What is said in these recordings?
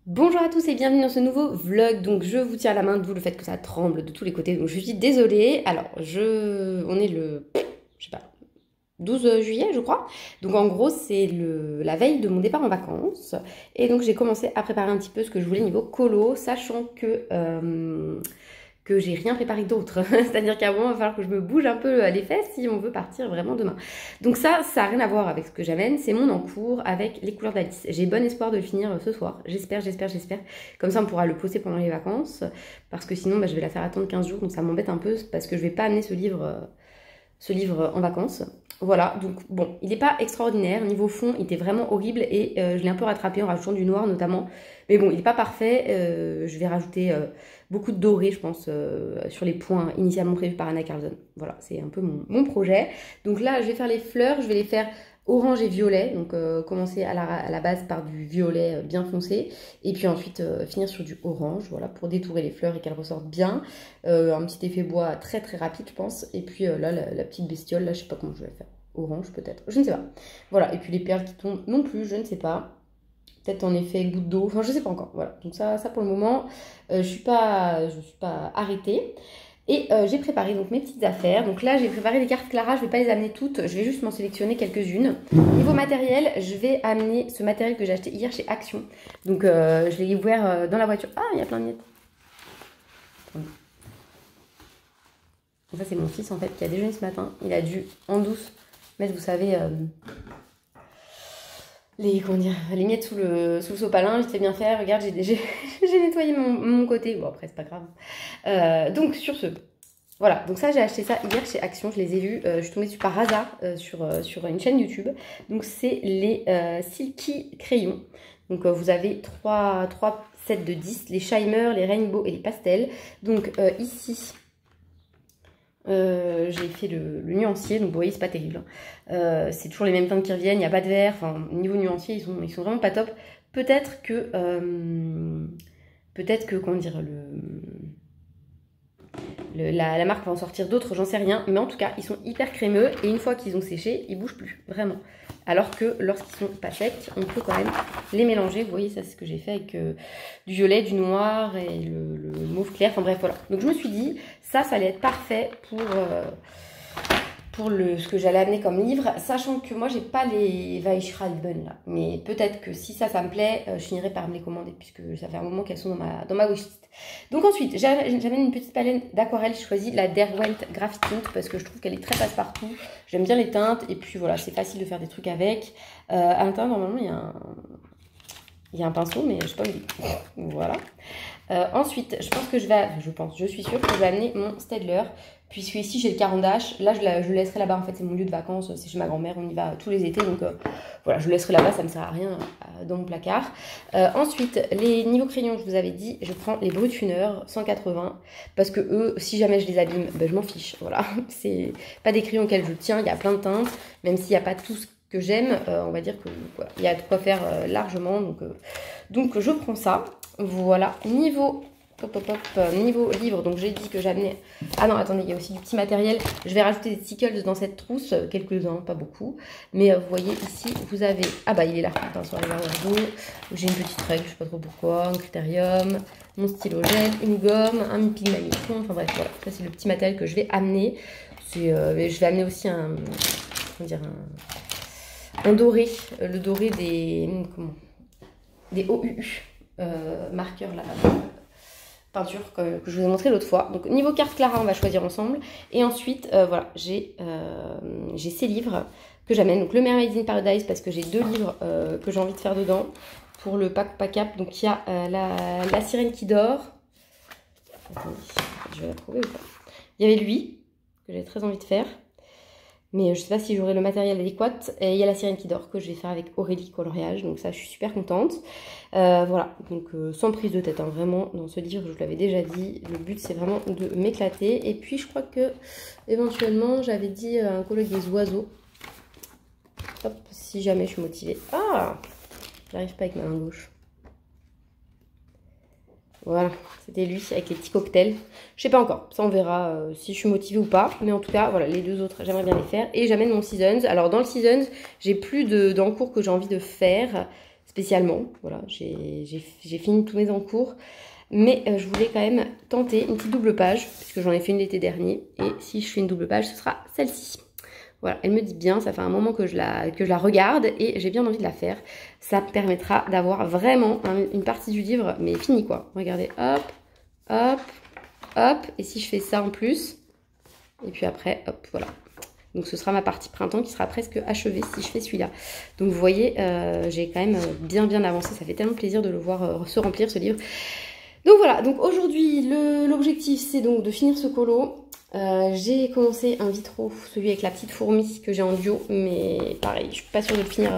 Bonjour à tous et bienvenue dans ce nouveau vlog. Donc je vous tiens à la main d'où le fait que ça tremble de tous les côtés. Donc je suis désolée. Alors on est le, je sais pas, 12 juillet je crois. Donc en gros c'est la veille de mon départ en vacances. Et donc j'ai commencé à préparer un petit peu ce que je voulais niveau colo, sachant que j'ai rien préparé d'autre. C'est-à-dire qu'à un moment, il va falloir que je me bouge un peu les fesses si on veut partir vraiment demain. Donc ça n'a rien à voir avec ce que j'amène. C'est mon encours avec les couleurs d'Alice. J'ai bon espoir de le finir ce soir. J'espère. Comme ça, on pourra le poster pendant les vacances. Parce que sinon, je vais la faire attendre 15 jours. Donc ça m'embête un peu parce que je vais pas amener ce livre en vacances. Voilà, donc bon, il n'est pas extraordinaire. Niveau fond, il était vraiment horrible et je l'ai un peu rattrapé en rajoutant du noir notamment. Mais bon, il n'est pas parfait. Je vais rajouter beaucoup de doré, je pense, sur les points initialement prévus par Anna Carlson. Voilà, c'est un peu mon projet. Donc là, je vais faire les fleurs. Je vais les faire orange et violet. Donc commencer à la base par du violet bien foncé. Et puis ensuite finir sur du orange, voilà, pour détourer les fleurs et qu'elles ressortent bien. Un petit effet bois très très rapide, je pense. Et puis là, la petite bestiole, là, je sais pas comment je vais la faire. Orange peut-être, je ne sais pas. Voilà, et puis les perles qui tombent non plus, je ne sais pas. Peut-être en effet goutte d'eau, enfin je sais pas encore. Voilà, donc ça pour le moment, je suis pas arrêtée. Et j'ai préparé donc mes petites affaires. Donc là, j'ai préparé des cartes Clara, je vais pas les amener toutes, je vais juste m'en sélectionner quelques-unes. Niveau matériel, je vais amener ce matériel que j'ai acheté hier chez Action. Donc je l'ai ouvert dans la voiture. Ah, il y a plein de miettes. Donc ça, c'est mon fils en fait qui a déjeuné ce matin. Il a dû en douce mettre, vous savez, les miettes sous le sopalin. Je t'ai bien fait, regarde, j'ai nettoyé mon côté. Bon, après, c'est pas grave. Donc, sur ce, voilà. Donc ça, j'ai acheté ça hier chez Action. Je les ai vus. Je suis tombée dessus par hasard sur une chaîne YouTube. Donc, c'est les Silky crayons. Donc, vous avez trois sets de 10. Les Shimer, les Rainbow et les pastels. Donc, ici... j'ai fait le nuancier, donc vous voyez c'est pas terrible, hein. C'est toujours les mêmes teintes qui reviennent, il n'y a pas de vert, enfin niveau nuancier ils sont vraiment pas top. Peut-être que comment dire, la marque va en sortir d'autres, j'en sais rien, mais en tout cas ils sont hyper crémeux et une fois qu'ils ont séché ils bougent plus, vraiment. Alors que lorsqu'ils sont pas secs, on peut quand même les mélanger. Vous voyez, ça c'est ce que j'ai fait avec du violet, du noir et le mauve clair. Enfin bref, voilà. Donc je me suis dit, ça allait être parfait pour ce que j'allais amener comme livre. Sachant que moi, j'ai pas les Weichschreiben là. Mais peut-être que si ça me plaît, je finirai par me les commander puisque ça fait un moment qu'elles sont dans ma wishlist. Donc ensuite, j'amène une petite palette d'aquarelle. J'ai choisi la Derwent Graphitint parce que je trouve qu'elle est très passe-partout. J'aime bien les teintes et puis voilà, c'est facile de faire des trucs avec. À l'intérieur, normalement, il y a un pinceau, mais je sais pas où il est. Voilà. Ensuite, je suis sûre que je vais amener mon Staedtler. Puisque ici j'ai le Caran-d'Ache, là je le laisserai là-bas en fait, c'est mon lieu de vacances, c'est chez ma grand-mère, on y va tous les étés, donc voilà, je le laisserai là-bas, ça ne sert à rien dans mon placard. Ensuite, les niveaux crayons, je vous avais dit, je prends les Brutfuner 180, parce que eux, si jamais je les abîme, je m'en fiche, voilà. C'est pas des crayons auxquels je tiens, il y a plein de teintes, même s'il n'y a pas tout ce que j'aime, on va dire que voilà, il y a de quoi faire largement, donc je prends ça, voilà. Niveau livre, donc j'ai dit que j'amenais... Ah non, attendez, il y a aussi du petit matériel. Je vais rajouter des stickers dans cette trousse, quelques-uns, pas beaucoup. Mais vous voyez ici, vous avez... Ah bah, il est là, attends, sur les verres. J'ai une petite règle, je sais pas trop pourquoi, un critérium, mon stylo gel, une gomme, un pigmentation, enfin bref, voilà. Ça, c'est le petit matériel que je vais amener. Je vais amener aussi un doré, le doré des OUU, marqueurs là. Peinture que je vous ai montré l'autre fois. Donc niveau carte Clara, on va choisir ensemble. Et ensuite, voilà, j'ai ces livres que j'amène. Donc le Mermaid in Paradise, parce que j'ai 2 livres que j'ai envie de faire dedans pour le pack pack-up. Donc il y a la sirène qui dort. Attendez, je vais la trouver ou pas. Il y avait lui, que j'avais très envie de faire. Mais je sais pas si j'aurai le matériel adéquat. Et il y a la sirène qui dort que je vais faire avec Aurélie Coloriage. Donc ça, je suis super contente. Voilà, donc sans prise de tête, hein, vraiment, dans ce livre, je vous l'avais déjà dit. Le but, c'est vraiment de m'éclater. Et puis, je crois que, éventuellement, j'avais dit un colloque des oiseaux. Hop, si jamais je suis motivée. Ah, j'arrive pas avec ma main gauche. Voilà, c'était lui avec les petits cocktails. Je sais pas encore, ça on verra si je suis motivée ou pas. Mais en tout cas, voilà, les 2 autres, j'aimerais bien les faire. Et j'amène mon Seasons. Alors dans le Seasons, j'ai plus d'encours que j'ai envie de faire. spécialement. Voilà, j'ai fini tous mes encours. Mais je voulais quand même tenter une petite double page, puisque j'en ai fait une l'été dernier. Et si je fais une double page, ce sera celle-ci. Voilà, elle me dit bien, ça fait un moment que je la regarde et j'ai bien envie de la faire. Ça me permettra d'avoir vraiment une partie du livre, mais finie quoi. Regardez, hop, hop, hop. Et si je fais ça en plus, et puis après, hop, voilà. Donc ce sera ma partie printemps qui sera presque achevée si je fais celui-là. Donc vous voyez, j'ai quand même bien avancé. Ça fait tellement plaisir de le voir se remplir ce livre. Donc voilà, donc aujourd'hui l'objectif c'est donc de finir ce colo. J'ai commencé un vitro, celui avec la petite fourmi que j'ai en duo, mais pareil, je suis pas sûre de le finir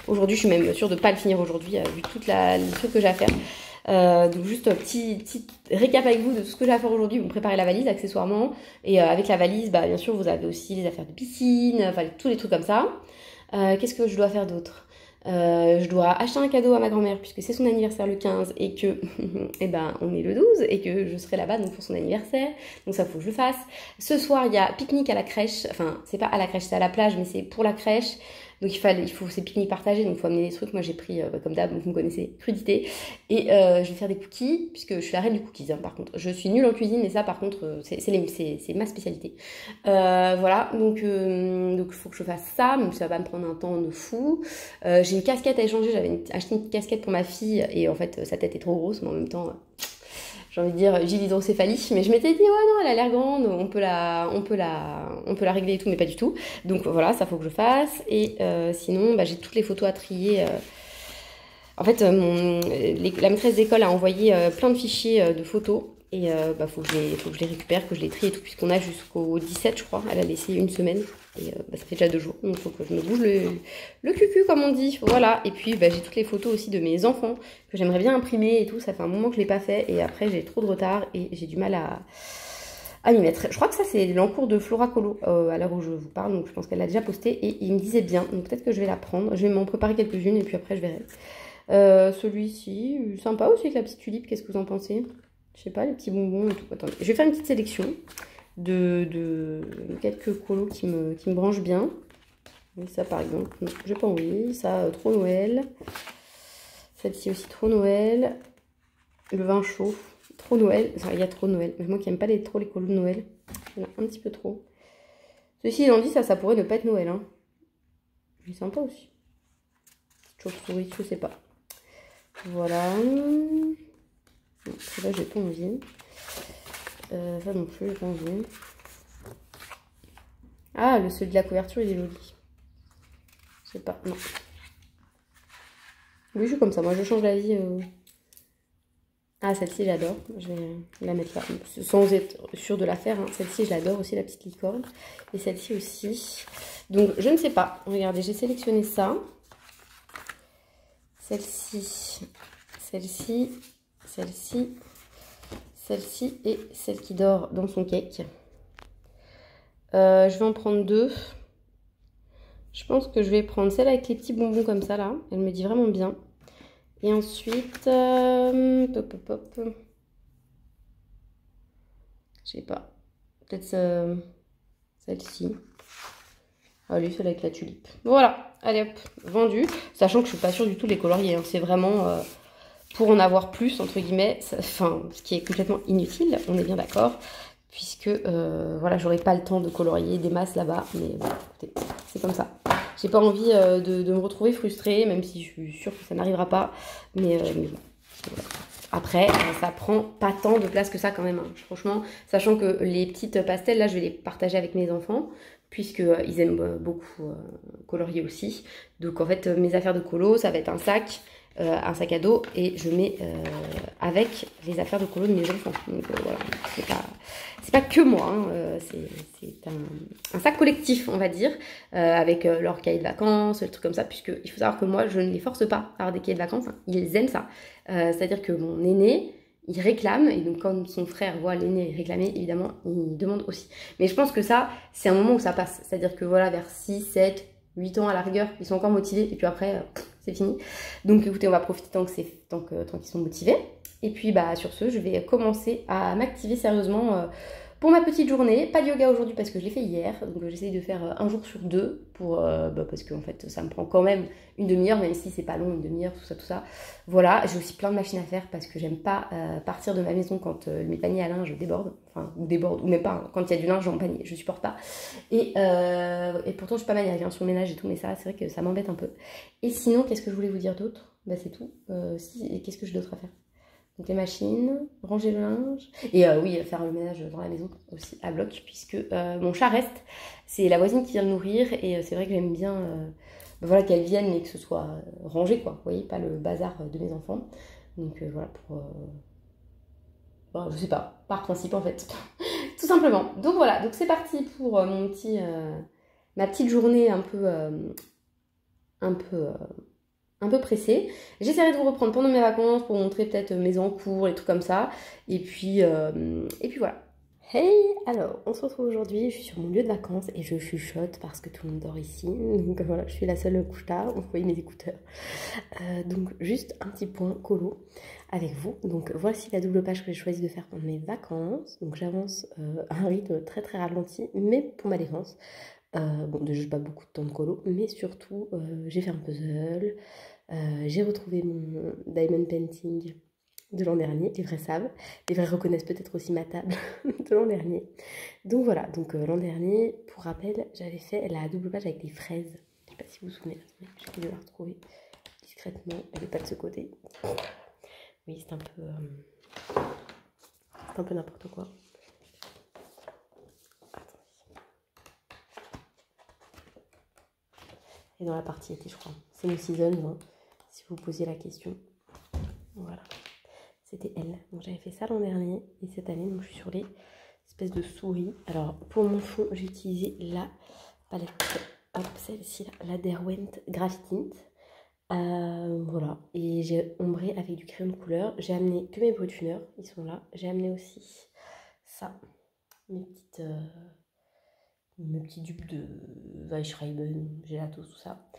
aujourd'hui, je suis même sûre de pas le finir aujourd'hui, vu tout les trucs que j'ai à faire. Donc juste un petit récap avec vous de tout ce que j'ai à faire aujourd'hui. Vous me préparez la valise accessoirement, et avec la valise, bah, bien sûr vous avez aussi les affaires de piscine, enfin tous les trucs comme ça. Qu'est-ce que je dois faire d'autre? Je dois acheter un cadeau à ma grand-mère puisque c'est son anniversaire le 15 et que eh ben, on est le 12 et que je serai là-bas donc pour son anniversaire. Donc ça faut que je le fasse. Ce soir, il y a pique-nique à la crèche. Enfin, c'est pas à la crèche, c'est à la plage, mais c'est pour la crèche. Donc c'est pique-nique partagé, donc il faut amener des trucs. Moi j'ai pris, comme d'hab, donc vous me connaissez, crudité. Et je vais faire des cookies, puisque je suis la reine du cookies, hein, par contre. Je suis nulle en cuisine, et ça par contre, c'est ma spécialité. Voilà, donc il faut que je fasse ça, même si ça va me prendre un temps de fou. J'ai une casquette à échanger, j'avais acheté une casquette pour ma fille, et en fait sa tête est trop grosse, mais en même temps... j'ai envie de dire j'ai l'hydrocéphalie, mais je m'étais dit ouais non elle a l'air grande, on peut la régler et tout, mais pas du tout. Donc voilà, ça faut que je fasse. Et sinon j'ai toutes les photos à trier. En fait la maîtresse d'école a envoyé plein de fichiers de photos et faut que je les récupère, que je les trie et tout, puisqu'on a jusqu'au 17 je crois. Elle a laissé une semaine et ça fait déjà 2 jours, donc il faut que je me bouge le cucu comme on dit. Voilà, et puis j'ai toutes les photos aussi de mes enfants que j'aimerais bien imprimer et tout. Ça fait un moment que je l'ai pas fait et après j'ai trop de retard et j'ai du mal à m'y mettre. Je crois que ça c'est l'encours de Flora Colo à l'heure où je vous parle, donc je pense qu'elle l'a déjà posté et il me disait bien, donc peut-être que je vais la prendre. Je vais m'en préparer quelques-unes et puis après je verrai. Celui-ci, sympa aussi avec la petite tulipe, qu'est-ce que vous en pensez? Je sais pas, les petits bonbons et tout. Attendez, je vais faire une petite sélection de quelques colos qui me branchent bien. Oui, ça par exemple, non, j'ai pas envie. Ça, trop Noël. Celle-ci aussi, trop Noël. Le vin chaud, trop Noël. Enfin, il y a trop Noël. Moi qui n'aime pas trop les colos de Noël. Il y en a un petit peu trop. Ceci étant dit, ça pourrait ne pas être Noël. Hein. Mais sympa aussi. Chauve-souris, je sais pas. Voilà. Là, j'ai pas envie. Ça non plus, j'ai pas envie. Ah, celui de la couverture, il est joli. Je sais pas, non. Oui, je suis comme ça. Moi, je change la vie. Ah, celle-ci, j'adore. Je vais la mettre là. Sans être sûre de la faire. Hein. Celle-ci, je l'adore aussi, la petite licorne. Et celle-ci aussi. Donc, je ne sais pas. Regardez, j'ai sélectionné ça. Celle-ci. Celle-ci. Celle-ci. Celle-ci et celle qui dort dans son cake. Je vais en prendre 2. Je pense que je vais prendre celle avec les petits bonbons comme ça là. Elle me dit vraiment bien. Et ensuite, je sais pas. Peut-être celle-ci. Allez, celle avec la tulipe. Voilà, allez hop, vendu. Sachant que je suis pas sûre du tout les colorier. Hein. C'est vraiment... pour en avoir plus, entre guillemets, ce qui est complètement inutile, on est bien d'accord, puisque, voilà, j'aurais pas le temps de colorier des masses là-bas, mais bon, écoutez, c'est comme ça. J'ai pas envie de me retrouver frustrée, même si je suis sûre que ça n'arrivera pas, mais bon, voilà. Après, ça prend pas tant de place que ça quand même, hein. Franchement, sachant que les petites pastels, là, je vais les partager avec mes enfants, puisqu'ils aiment beaucoup colorier aussi. Donc en fait, mes affaires de colo, ça va être un sac à dos et je mets avec les affaires de colo de mes enfants. Donc voilà, c'est pas que moi, hein, c'est un sac collectif, on va dire, avec leur cahier de vacances, des trucs comme ça, puisqu'il faut savoir que moi, je ne les force pas à avoir des cahiers de vacances, hein, ils aiment ça. C'est-à-dire que mon aîné, il réclame, et donc quand son frère voit l'aîné réclamer, évidemment, il demande aussi. Mais je pense que ça, c'est un moment où ça passe. C'est-à-dire que voilà, vers 6, 7, 8 ans à la rigueur, ils sont encore motivés, et puis après, c'est fini. Donc écoutez, on va profiter tant qu'ils sont motivés. Et puis sur ce, je vais commencer à m'activer sérieusement Pour ma petite journée, pas de yoga aujourd'hui parce que je l'ai fait hier, donc j'essaye de faire un jour sur deux pour, parce qu'en fait ça me prend quand même une demi-heure, même si c'est pas long, une demi-heure, tout ça. Voilà, j'ai aussi plein de machines à faire parce que j'aime pas partir de ma maison quand mes paniers à linge débordent, ou même pas, hein, quand il y a du linge dans le panier, je supporte pas. Et pourtant je suis pas maniaque hein, sur le ménage et tout, mais ça c'est vrai que ça m'embête un peu. Et sinon, qu'est-ce que je voulais vous dire d'autre? Bah c'est tout. Et qu'est-ce que j'ai d'autre à faire? Donc les machines, ranger le linge, et oui, faire le ménage dans la maison aussi à bloc, puisque mon chat reste, c'est la voisine qui vient le nourrir, et c'est vrai que j'aime bien voilà, qu'elle vienne, mais que ce soit rangé, quoi, vous voyez, pas le bazar de mes enfants. Donc voilà, bon, je sais pas, par principe en fait, tout simplement. Donc voilà, donc c'est parti pour ma petite journée un peu pressée. J'essaierai de vous reprendre pendant mes vacances pour montrer peut-être mes encours, les trucs comme ça. Et puis voilà. Hey, alors on se retrouve aujourd'hui, je suis sur mon lieu de vacances et je chuchote parce que tout le monde dort ici. Donc voilà, je suis la seule couche-tard, vous voyez mes écouteurs. Donc juste un petit point colo avec vous. Donc voici la double page que j'ai choisi de faire pendant mes vacances. Donc j'avance à un rythme très très ralenti, mais pour ma défense. Bon, déjà pas beaucoup de temps de colo, mais surtout j'ai fait un puzzle. J'ai retrouvé mon diamond painting de l'an dernier, les vrais savent, les vrais reconnaissent peut-être aussi ma table de l'an dernier. Donc voilà, donc l'an dernier, pour rappel, j'avais fait la double page avec les fraises. Je sais pas si vous vous souvenez, j'ai dû la retrouver discrètement, elle n'est pas de ce côté. Oui, c'est un peu n'importe quoi. Et dans la partie été, je crois. C'est mon season, hein, si vous posiez la question. Voilà. C'était elle. Donc j'avais fait ça l'an dernier. Et cette année, donc, je suis sur les espèces de souris. Alors, pour mon fond, j'ai utilisé la palette, hop, celle-ci, la Derwent Graphitint. Voilà. Et j'ai ombré avec du crayon de couleur. J'ai amené que mes bruits ils sont là. J'ai amené aussi ça, mes petits dupes de Weichreiben, Gelatos, tout ça.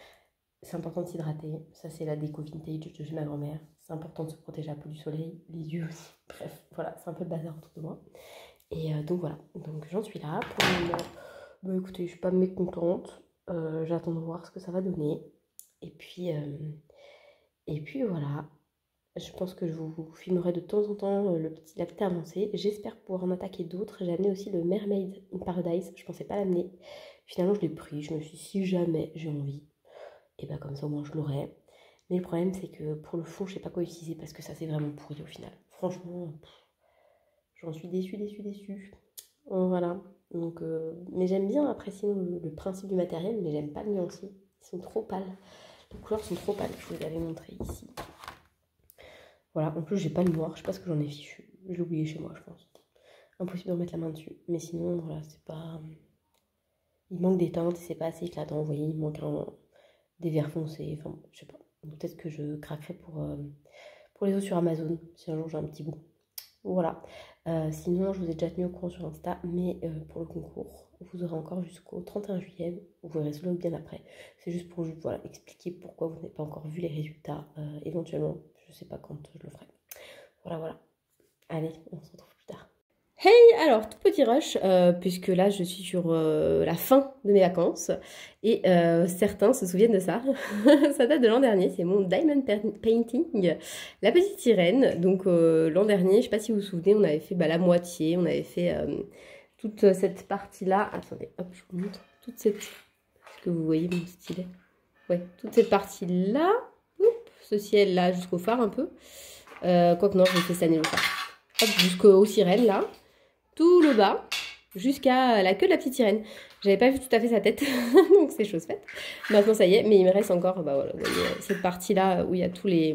C'est important de s'hydrater. Ça, c'est la déco vintage de chez ma grand-mère. C'est important de se protéger la peau du soleil, les yeux aussi. Bref, voilà, c'est un peu le bazar autour de moi. Et donc voilà, donc j'en suis là. Pour le moment, bah, écoutez, je suis pas mécontente. J'attends de voir ce que ça va donner. Et puis voilà. Je pense que je vous filmerai de temps en temps la petite avancée. J'espère pouvoir en attaquer d'autres. J'ai amené aussi le Mermaid in Paradise. Je pensais pas l'amener. Finalement, je l'ai pris. Je me suis dit, si jamais j'ai envie, et bien comme ça au moins je l'aurai. Mais le problème, c'est que pour le fond, je sais pas quoi utiliser parce que ça, c'est vraiment pourri au final. Franchement, j'en suis déçue. Voilà. Donc, mais j'aime bien après sinon le principe du matériel, mais j'aime pas le nuancier. Ils sont trop pâles. Les couleurs sont trop pâles. Je vous l'avais montré ici. Voilà, en plus j'ai pas le noir, je sais pas ce que j'en ai fichu. Je l'ai oublié chez moi, je pense. Impossible de remettre la main dessus. Mais sinon, voilà, c'est pas... Il manque des teintes, c'est pas assez éclatant, vous voyez, il manque des verts foncés, enfin, je sais pas. Peut-être que je craquerai pour les autres sur Amazon, si un jour j'ai un petit bout. Voilà. Sinon, je vous ai déjà tenu au courant sur Insta, mais pour le concours, vous aurez encore jusqu'au 31 juillet. Vous verrez cela bien après. C'est juste pour voilà, expliquer pourquoi vous n'avez pas encore vu les résultats, éventuellement. Je sais pas quand je le ferai. Voilà. Allez, on se retrouve plus tard. Hey, alors, tout petit rush, puisque là, je suis sur la fin de mes vacances. Et certains se souviennent de ça. Ça date de l'an dernier, c'est mon Diamond Painting, la petite sirène. Donc, l'an dernier, je sais pas si vous vous souvenez, on avait fait la moitié. On avait fait toute cette partie-là. Attendez, hop, je vous montre. Est-ce que vous voyez mon stylet? Ouais, toute cette partie-là. Ce ciel-là jusqu'au phare un peu. Quoique non, je l'ai fait cette année le phare. Hop, jusqu'aux sirènes là. Tout le bas, jusqu'à la queue de la petite sirène. J'avais pas vu tout à fait sa tête, donc c'est chose faite. Maintenant ça y est, mais il me reste encore voilà, vous voyez, cette partie-là où il y a tous les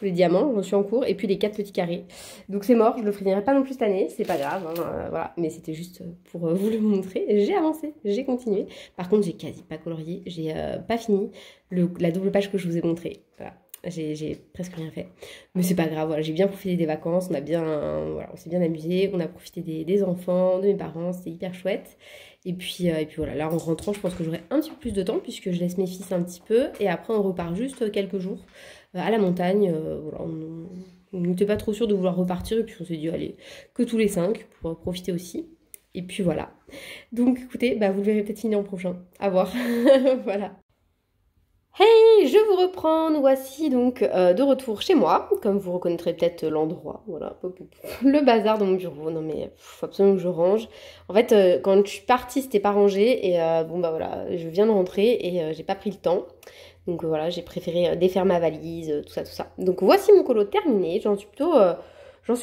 diamants, j'en suis en cours, et puis les 4 petits carrés. Donc c'est mort, je le finirai pas non plus cette année, c'est pas grave, hein, voilà. Mais c'était juste pour vous le montrer. J'ai avancé, j'ai continué. Par contre, j'ai quasi pas colorié, j'ai pas fini la double page que je vous ai montrée. Voilà. J'ai presque rien fait, mais c'est pas grave, voilà, j'ai bien profité des vacances, on s'est bien amusé, on a profité des enfants, de mes parents, c'était hyper chouette. Et puis voilà, là en rentrant, je pense que j'aurai un petit peu plus de temps puisque je laisse mes fils un petit peu et après on repart juste quelques jours à la montagne. Voilà, On n'était pas trop sûr de vouloir repartir et puis on s'est dit allez, que tous les 5 pour profiter aussi. Et puis voilà. Donc écoutez, vous le verrez peut-être fini en prochain. À voir. Voilà. Hey, je vous reprends, nous voici donc de retour chez moi, comme vous reconnaîtrez peut-être l'endroit, voilà, le bazar dans mon bureau, non mais faut absolument que je range. En fait, quand je suis partie, c'était pas rangé, et voilà, je viens de rentrer, et j'ai pas pris le temps, donc voilà, j'ai préféré défaire ma valise, tout ça. Donc voici mon colo terminé, j'en suis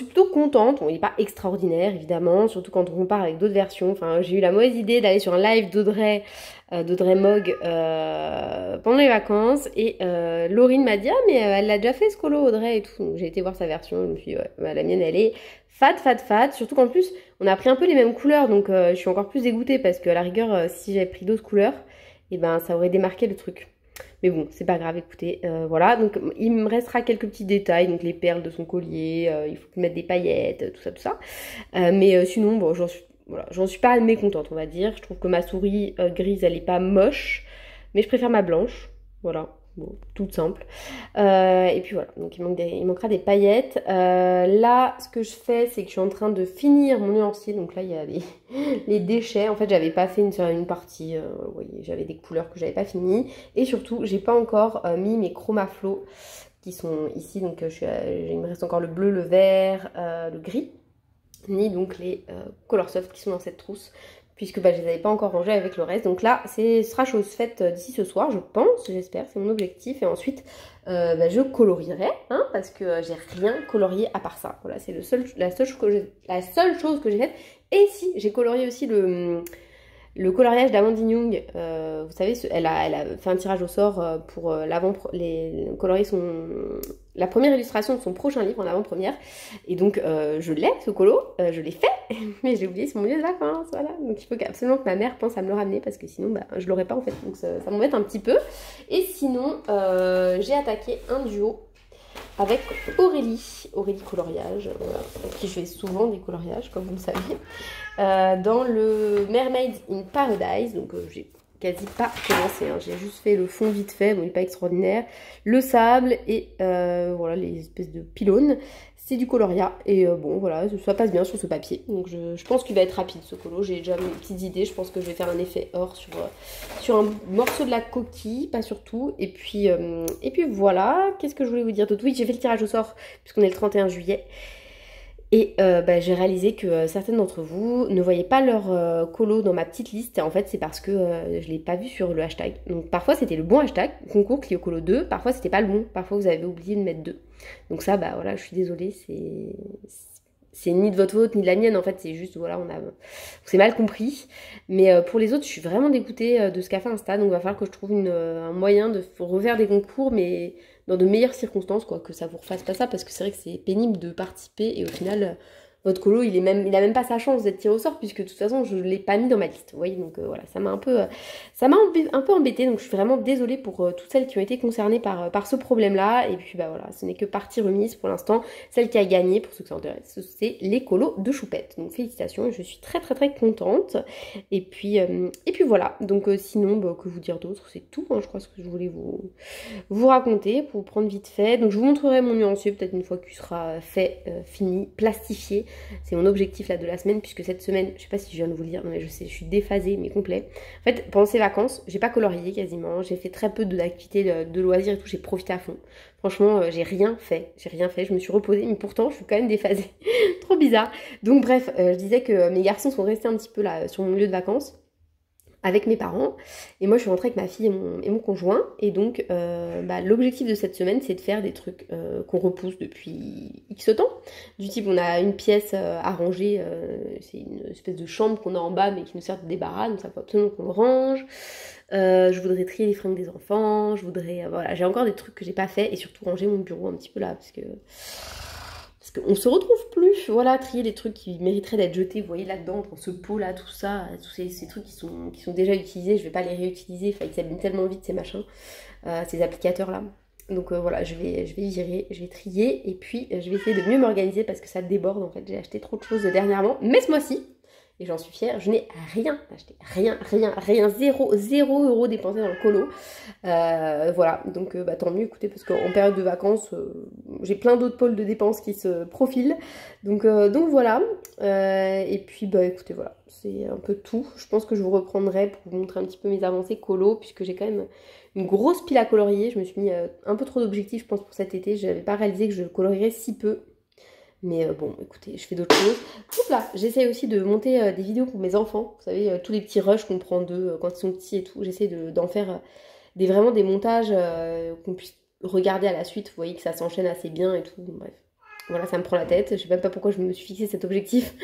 plutôt contente. Bon, il n'est pas extraordinaire, évidemment, surtout quand on compare avec d'autres versions. Enfin, j'ai eu la mauvaise idée d'aller sur un live d'Audrey Mogg pendant les vacances. Et Laurine m'a dit « Ah, mais elle l'a déjà fait ce colo, Audrey, et tout. » Donc j'ai été voir sa version. Je me suis dit « Ouais, la mienne, elle est fat. » Surtout qu'en plus, on a pris un peu les mêmes couleurs. Donc je suis encore plus dégoûtée parce qu'à la rigueur, si j'avais pris d'autres couleurs, et ça aurait démarqué le truc. Mais bon, c'est pas grave, écoutez, voilà. Donc, il me restera quelques petits détails, donc les perles de son collier, il faut mettre des paillettes, tout ça. Mais sinon, bon, j'en suis pas mécontente, on va dire. Je trouve que ma souris grise, elle est pas moche, mais je préfère ma blanche, voilà. Bon, toute simple. Et puis voilà, donc il manquera des paillettes. Là, ce que je fais, c'est que je suis en train de finir mon nuancier. Donc là, il y a les déchets. En fait, j'avais pas fait une partie. Vous voyez, j'avais des couleurs que j'avais pas finies. Et surtout, j'ai pas encore mis mes chromaflots qui sont ici. Donc il me reste encore le bleu, le vert, le gris. Ni donc les Colorsoft qui sont dans cette trousse, puisque je les avais pas encore rangés avec le reste. Donc là, ce sera chose faite d'ici ce soir, je pense, j'espère, c'est mon objectif. Et ensuite, je colorierai, hein, parce que j'ai rien colorié à part ça. Voilà, c'est la seule chose que j'ai faite. Et si, j'ai colorié aussi le coloriage d'Amandine Young. Vous savez, elle a fait un tirage au sort pour colorier la première illustration de son prochain livre en avant-première. Et donc, je l'ai, ce colo, je l'ai fait, mais j'ai oublié sur mon lieu de vacances, voilà. Donc, il faut absolument que ma mère pense à me le ramener, parce que sinon, je l'aurais pas en fait. Donc, ça m'embête un petit peu. Et sinon, j'ai attaqué un duo avec Aurélie Coloriage, voilà, avec qui je fais souvent des coloriages, comme vous le savez, dans le Mermaid in Paradise. Donc, j'ai quasi pas commencé, hein. J'ai juste fait le fond vite fait, bon il n'est pas extraordinaire, le sable et voilà les espèces de pylônes, c'est du coloria et bon voilà, ça passe bien sur ce papier, donc je pense qu'il va être rapide ce colo, j'ai déjà mes petites idées, je pense que je vais faire un effet or sur un morceau de la coquille, pas sur tout, et puis voilà, qu'est-ce que je voulais vous dire d'autre? Oui, j'ai fait le tirage au sort puisqu'on est le 31 juillet. Et j'ai réalisé que certaines d'entre vous ne voyaient pas leur colo dans ma petite liste. Et en fait, c'est parce que je ne l'ai pas vu sur le hashtag. Donc parfois, c'était le bon hashtag, concours Clio Colo 2. Parfois, c'était pas le bon. Parfois, vous avez oublié de mettre 2. Donc ça, voilà, je suis désolée. C'est ni de votre faute, ni de la mienne. En fait, c'est juste, voilà, on s'est mal compris. Mais pour les autres, je suis vraiment dégoûtée de ce qu'a fait Insta. Donc il va falloir que je trouve un moyen de refaire des concours, mais dans de meilleures circonstances, quoi, que ça vous refasse pas ça, parce que c'est vrai que c'est pénible de participer et au final, votre colo, il a même pas sa chance d'être tiré au sort, puisque de toute façon, je l'ai pas mis dans ma liste, vous voyez, donc voilà, ça m'a un peu embêtée, donc je suis vraiment désolée pour toutes celles qui ont été concernées par ce problème-là, et puis voilà, ce n'est que partie remise pour l'instant. Celle qui a gagné, pour ceux que ça intéresse, c'est les colos de Choupette, donc félicitations, et je suis très contente, et puis voilà, donc sinon, que vous dire d'autre, c'est tout, hein, je crois, ce que je voulais vous raconter, pour prendre vite fait. Donc je vous montrerai mon nuancier peut-être une fois qu'il sera fait, fini, plastifié. C'est mon objectif là de la semaine, puisque cette semaine, je sais pas si je viens de vous le dire, non mais je sais, je suis déphasée mais complet. En fait, pendant ces vacances, j'ai pas colorié quasiment, j'ai fait très peu d'activités de loisirs et tout, j'ai profité à fond. Franchement, j'ai rien fait, je me suis reposée, mais pourtant je suis quand même déphasée. Trop bizarre. Donc bref, je disais que mes garçons sont restés un petit peu là sur mon lieu de vacances avec mes parents, et moi je suis rentrée avec ma fille et mon conjoint, et donc l'objectif de cette semaine, c'est de faire des trucs qu'on repousse depuis X temps, du type on a une pièce à ranger, c'est une espèce de chambre qu'on a en bas mais qui nous sert de débarras, donc ça faut absolument qu'on le range. Je voudrais trier les fringues des enfants, voilà, j'ai encore des trucs que j'ai pas fait, et surtout ranger mon bureau un petit peu là, parce qu'on se retrouve plus, voilà, trier les trucs qui mériteraient d'être jetés, vous voyez là-dedans, dans ce pot là, tout ça, tous ces trucs qui sont déjà utilisés, je vais pas les réutiliser, ils s'abîment tellement vite ces machins, ces applicateurs là. Donc voilà, je vais virer, je vais trier, et puis je vais essayer de mieux m'organiser parce que ça déborde en fait, j'ai acheté trop de choses dernièrement, mais ce mois-ci, et j'en suis fière. Je n'ai rien acheté, rien, 0 euros dépensé dans le colo. Voilà, donc bah, tant mieux, écoutez, parce qu'en période de vacances, j'ai plein d'autres pôles de dépenses qui se profilent. Donc voilà, et puis bah écoutez, voilà, c'est un peu tout. Je pense que je vous reprendrai pour vous montrer un petit peu mes avancées colo, puisque j'ai quand même une grosse pile à colorier. Je me suis mis un peu trop d'objectifs, je pense, pour cet été. Je n'avais pas réalisé que je colorierais si peu. Mais bon, écoutez, je fais d'autres choses. Oups là, j'essaye aussi de monter des vidéos pour mes enfants. Vous savez, tous les petits rushs qu'on prend d'eux quand ils sont petits et tout. J'essaie d'en faire vraiment des montages qu'on puisse regarder à la suite. Vous voyez que ça s'enchaîne assez bien et tout. Bref, voilà, ça me prend la tête. Je sais même pas pourquoi je me suis fixé cet objectif.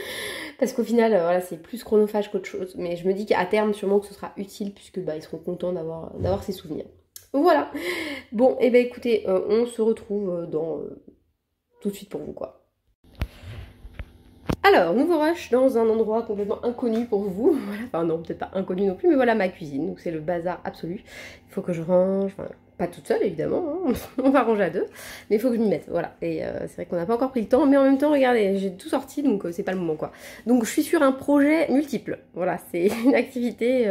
Parce qu'au final, voilà, c'est plus chronophage qu'autre chose. Mais je me dis qu'à terme, sûrement que ce sera utile, puisque bah, ils seront contents d'avoir ces souvenirs. Voilà. Bon, et ben écoutez, on se retrouve dans tout de suite pour vous, quoi. Alors, nouveau rush dans un endroit complètement inconnu pour vous. Voilà. Enfin non, peut-être pas inconnu non plus, mais voilà ma cuisine. Donc c'est le bazar absolu. Il faut que je range, enfin, pas toute seule évidemment, hein. On va ranger à deux. Mais il faut que je m'y mette, voilà. Et c'est vrai qu'on n'a pas encore pris le temps, mais en même temps, regardez, j'ai tout sorti, donc c'est pas le moment quoi. Donc je suis sur un projet multiple. Voilà, c'est une activité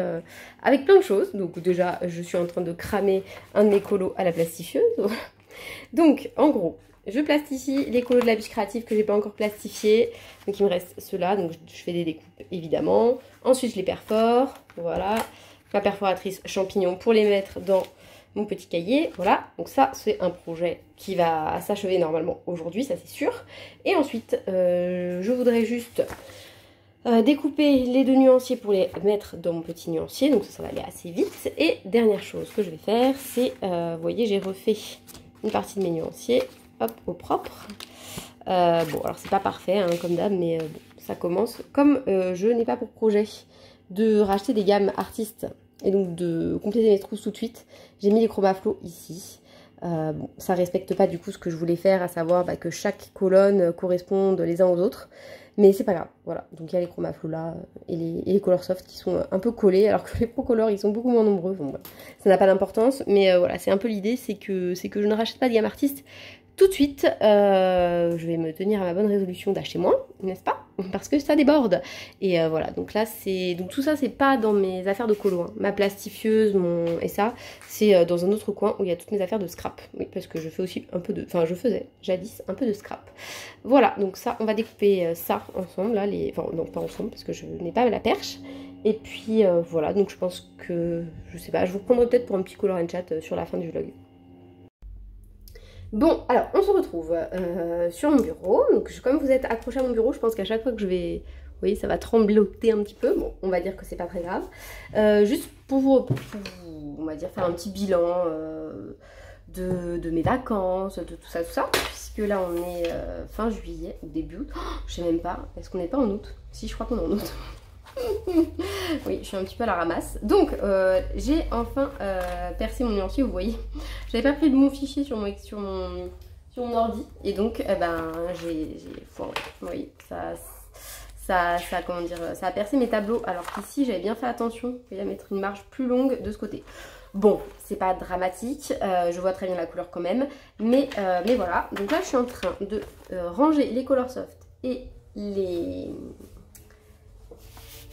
avec plein de choses. Donc déjà, je suis en train de cramer un de mes colos à la plastifieuse. Donc en gros, je plastifie les colos de la biche créative que j'ai pas encore plastifiés. Donc il me reste ceux-là. Donc je fais des découpes évidemment. Ensuite je les perfore. Voilà. Ma perforatrice champignon pour les mettre dans mon petit cahier. Voilà. Donc ça c'est un projet qui va s'achever normalement aujourd'hui, ça c'est sûr. Et ensuite je voudrais juste découper les deux nuanciers pour les mettre dans mon petit nuancier. Donc ça va aller assez vite. Et dernière chose que je vais faire, c'est, vous voyez, j'ai refait une partie de mes nuanciers. Hop, au propre. Bon, alors c'est pas parfait, hein, comme d'hab, mais bon, ça commence. Comme je n'ai pas pour projet de racheter des gammes artistes et donc de compléter mes trousses tout de suite, j'ai mis les chromaflots ici. Bon, ça respecte pas du coup ce que je voulais faire, à savoir bah, que chaque colonne corresponde les uns aux autres. Mais c'est pas grave, voilà. Donc il y a les chromaflots là et les colors soft qui sont un peu collés, alors que les pro colors ils sont beaucoup moins nombreux. Bon, voilà. Ça n'a pas d'importance, mais voilà, c'est un peu l'idée, c'est que je ne rachète pas de gamme artiste tout de suite. Je vais me tenir à ma bonne résolution d'acheter moins, n'est-ce pas? Parce que ça déborde. Et voilà, donc là c'est. Donc tout ça c'est pas dans mes affaires de colo, hein. Ma plastifieuse, et ça, c'est dans un autre coin où il y a toutes mes affaires de scrap. Oui, parce que je fais aussi un peu de. Enfin, je faisais jadis un peu de scrap. Voilà, donc ça, on va découper ça ensemble, là, enfin non pas ensemble parce que je n'ai pas la perche. Et puis voilà, donc je pense que, je sais pas, je vous reprendrai peut-être pour un petit color and chat sur la fin du vlog. Bon, alors on se retrouve sur mon bureau. Donc comme vous êtes accroché à mon bureau, je pense qu'à chaque fois que je vais... Vous voyez, ça va trembloter un petit peu. Bon, on va dire que c'est pas très grave. Juste pour vous, on va dire, faire un petit bilan de mes vacances, de tout ça. Puisque là, on est fin juillet, ou début août. Oh, je sais même pas. Est-ce qu'on n'est pas en août? Si, je crois qu'on est en août. Oui, je suis un petit peu à la ramasse. Donc, j'ai enfin percé mon nuancier, vous voyez. J'avais pas pris de mon fichier sur mon ordi. Et donc, j'ai foiré. Vous voyez, comment dire, ça a percé mes tableaux. Alors qu'ici, j'avais bien fait attention, vous voyez, à mettre une marge plus longue de ce côté. Bon, c'est pas dramatique. Je vois très bien la couleur quand même. Mais voilà. Donc là, je suis en train de ranger les color soft et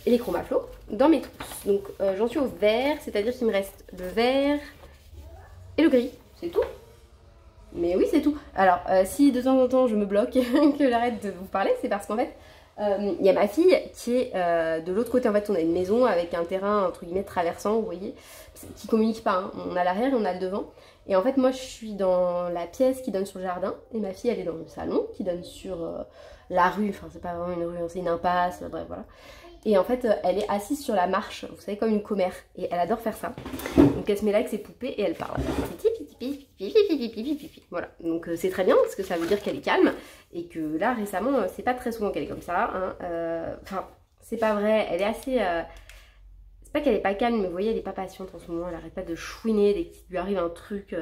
les chromaflots dans mes trousses. Donc j'en suis au vert, c'est-à-dire qu'il me reste le vert et le gris, c'est tout. Mais oui, c'est tout. Alors si de temps en temps je me bloque, que j'arrête de vous parler, c'est parce qu'en fait il y a ma fille qui est de l'autre côté. En fait on a une maison avec un terrain entre guillemets traversant, vous voyez, qui communique pas, hein. On a l'arrière et on a le devant. Et en fait moi je suis dans la pièce qui donne sur le jardin et ma fille elle est dans le salon qui donne sur la rue. Enfin c'est pas vraiment une rue, c'est une impasse, bref voilà. Et en fait, elle est assise sur la marche, vous savez, comme une commère. Et elle adore faire ça. Donc elle se met là avec ses poupées et elle parle. Voilà. Donc c'est très bien parce que ça veut dire qu'elle est calme. Et que là, récemment, c'est pas très souvent qu'elle est comme ça. Hein. Enfin, c'est pas vrai. Elle est assez... C'est pas qu'elle est pas calme, mais vous voyez, elle est pas patiente en ce moment. Elle arrête pas de chouiner dès qu'il lui arrive un truc.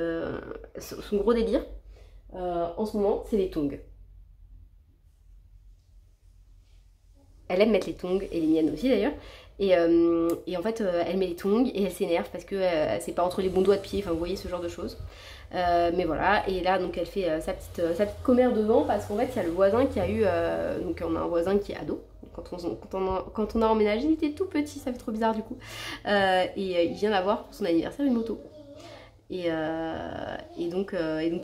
Son gros délire, en ce moment, c'est les tongs. Elle aime mettre les tongs, et les miennes aussi d'ailleurs. Et en fait, elle met les tongs et elle s'énerve parce que c'est pas entre les bons doigts de pied, enfin vous voyez ce genre de choses. Mais voilà, et là donc elle fait sa petite commère devant parce qu'en fait il y a le voisin qui a eu, donc on a un voisin qui est ado, donc quand on a emménagé, il était tout petit, ça fait trop bizarre du coup. Il vient d'avoir pour son anniversaire une moto. Et donc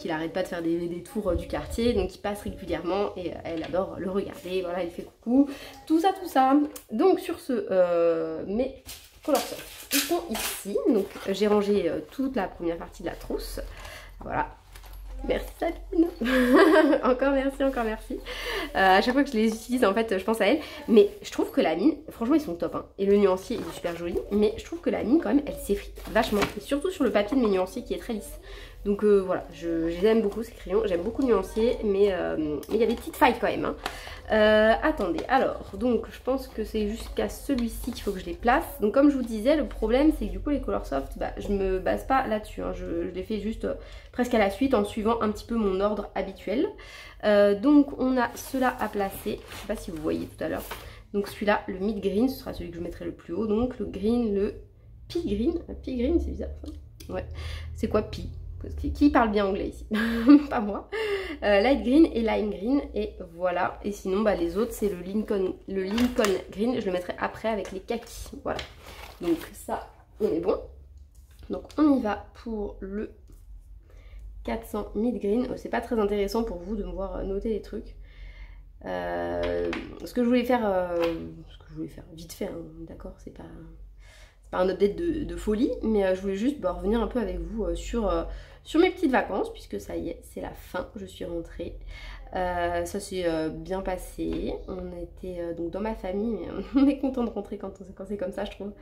il arrête pas de faire des tours du quartier, donc il passe régulièrement et elle adore le regarder, voilà, il fait coucou, tout ça. Donc sur ce, mes Color Soft, ils sont ici, donc j'ai rangé toute la première partie de la trousse, voilà. Merci Sabine. Encore merci. À chaque fois que je les utilise, en fait, je pense à elle. Mais je trouve que la mine, franchement, ils sont top. Hein. Et le nuancier, il est super joli. Mais je trouve que la mine, quand même, elle s'effrite vachement. Et surtout sur le papier de mes nuanciers qui est très lisse. Donc voilà, je les aime beaucoup ces crayons. J'aime beaucoup le nuancier. Mais il y a des petites failles quand même. Hein. Attendez, alors, donc je pense que c'est jusqu'à celui-ci qu'il faut que je les place. Donc comme je vous disais, le problème c'est que du coup les Color Soft, bah, je me base pas là-dessus. Hein. Je les fais juste presque à la suite en suivant un petit peu mon ordre habituel. Donc on a cela à placer. Je sais pas si vous voyez tout à l'heure. Donc celui-là, le mid green, ce sera celui que je mettrai le plus haut. Donc le green, le pea green. Pea green, c'est bizarre ça. Ouais. C'est quoi pea? Qui parle bien anglais ici? Pas moi. Light green et lime green, et voilà. Et sinon bah, les autres c'est le Lincoln green, je le mettrai après avec les kakis, voilà. Donc ça on est bon. Donc on y va pour le 400 mid green. C'est pas très intéressant pour vous de me voir noter les trucs. Ce que je voulais faire vite fait, hein, d'accord, c'est pas un update de folie, mais je voulais juste revenir un peu avec vous sur mes petites vacances, puisque ça y est, c'est la fin, je suis rentrée. Ça s'est bien passé, on était donc dans ma famille, mais on est content de rentrer quand c'est comme ça, je trouve.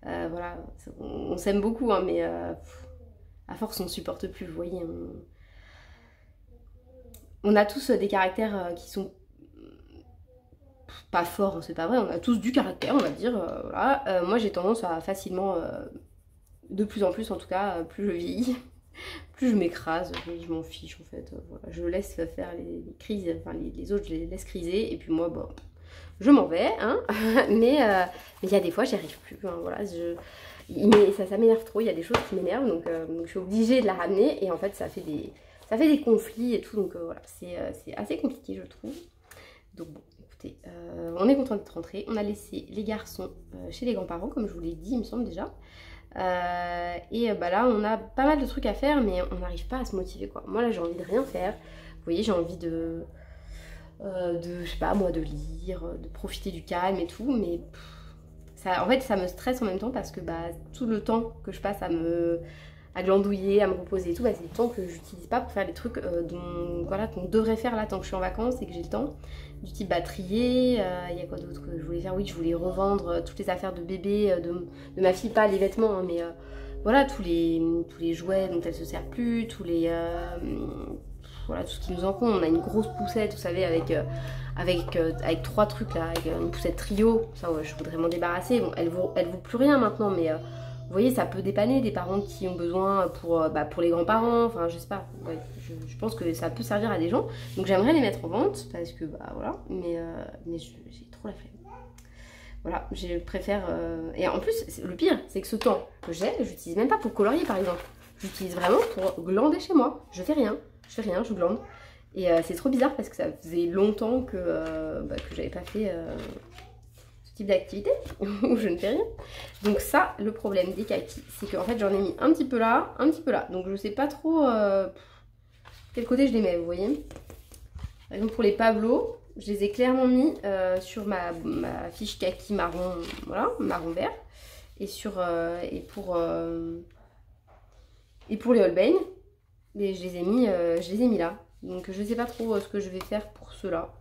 Voilà, on s'aime beaucoup, hein, mais à force on supporte plus, vous voyez. On a tous des caractères qui sont pas fort, c'est pas vrai, on a tous du caractère, on va dire. Voilà. Moi j'ai tendance à facilement, de plus en plus en tout cas, plus je vieillis, plus je m'écrase, je m'en fiche en fait. Voilà. Je laisse faire les crises, enfin les autres je les laisse criser, et puis moi bon, je m'en vais, hein. Mais il y a des fois j'y arrive plus, hein, voilà, ça m'énerve trop, il y a des choses qui m'énervent, donc je suis obligée de la ramener, et en fait ça fait des conflits et tout, donc voilà, c'est assez compliqué je trouve. Donc bon, écoutez, on est content d'être rentré. On a laissé les garçons chez les grands-parents, comme je vous l'ai dit, il me semble déjà. Et bah là, on a pas mal de trucs à faire, mais on n'arrive pas à se motiver, quoi. Moi, là, j'ai envie de rien faire. Vous voyez, j'ai envie de je sais pas, moi, de lire, de profiter du calme et tout, mais ça, en fait, ça me stresse en même temps parce que bah, tout le temps que je passe à glandouiller, à me reposer et tout, bah, c'est le temps que j'utilise pas pour faire les trucs voilà, qu'on devrait faire là tant que je suis en vacances et que j'ai le temps. Du type trier, il y a quoi d'autre que je voulais faire? Oui, je voulais revendre toutes les affaires de bébé de ma fille, pas les vêtements, hein, mais voilà, tous les jouets dont elle se sert plus, voilà, tout ce qui nous encombre. On a une grosse poussette, vous savez, avec 3 trucs là, avec une poussette trio, ça ouais, je voudrais m'en débarrasser. Bon, elle vaut plus rien maintenant, mais vous voyez, ça peut dépanner des parents qui ont besoin pour les grands-parents, enfin je sais pas, ouais, je pense que ça peut servir à des gens. Donc j'aimerais les mettre en vente, parce que bah voilà, mais j'ai trop la flemme. Voilà, je préfère... Et en plus, le pire, c'est que ce temps que j'ai, je l'utilise même pas pour colorier par exemple. J'utilise vraiment pour glander chez moi. Je fais rien, je glande. Et c'est trop bizarre parce que ça faisait longtemps que j'avais pas fait... type d'activité où je ne fais rien. Donc ça, le problème des kakis, c'est qu'en fait j'en ai mis un petit peu là, un petit peu là. Donc je sais pas trop quel côté je les mets, vous voyez. Par exemple pour les Pablo, je les ai clairement mis sur ma fiche kaki marron, voilà, marron vert. Et pour les Holbein, mais je les ai mis là. Donc je sais pas trop ce que je vais faire pour ceux-là.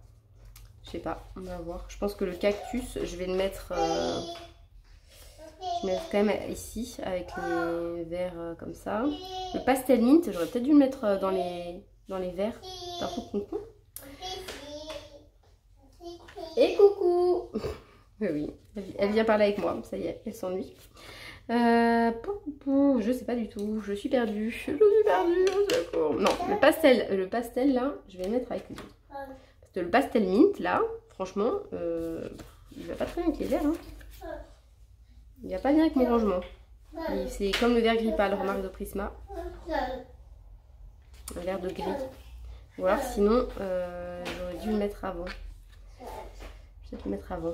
Je sais pas, on va voir. Je pense que le cactus, je vais le mettre... je vais quand même ici, avec les verres comme ça. Le pastel mint, j'aurais peut-être dû le mettre dans les verres. D'un coup, coucou. Et coucou. Oui, elle vient parler avec moi, ça y est, elle s'ennuie. Je sais pas du tout, je suis perdue. Je suis perdue, au secours. Non, le pastel là, je vais le mettre avec les autres. Le pastel mint là, franchement, il va pas très bien avec les verres. Hein. Il va pas bien avec mon rangement. C'est comme le verre gris pâle, remarque de Prisma. Un verre de gris. Ou alors sinon, j'aurais dû le mettre avant. peut-être le mettre avant.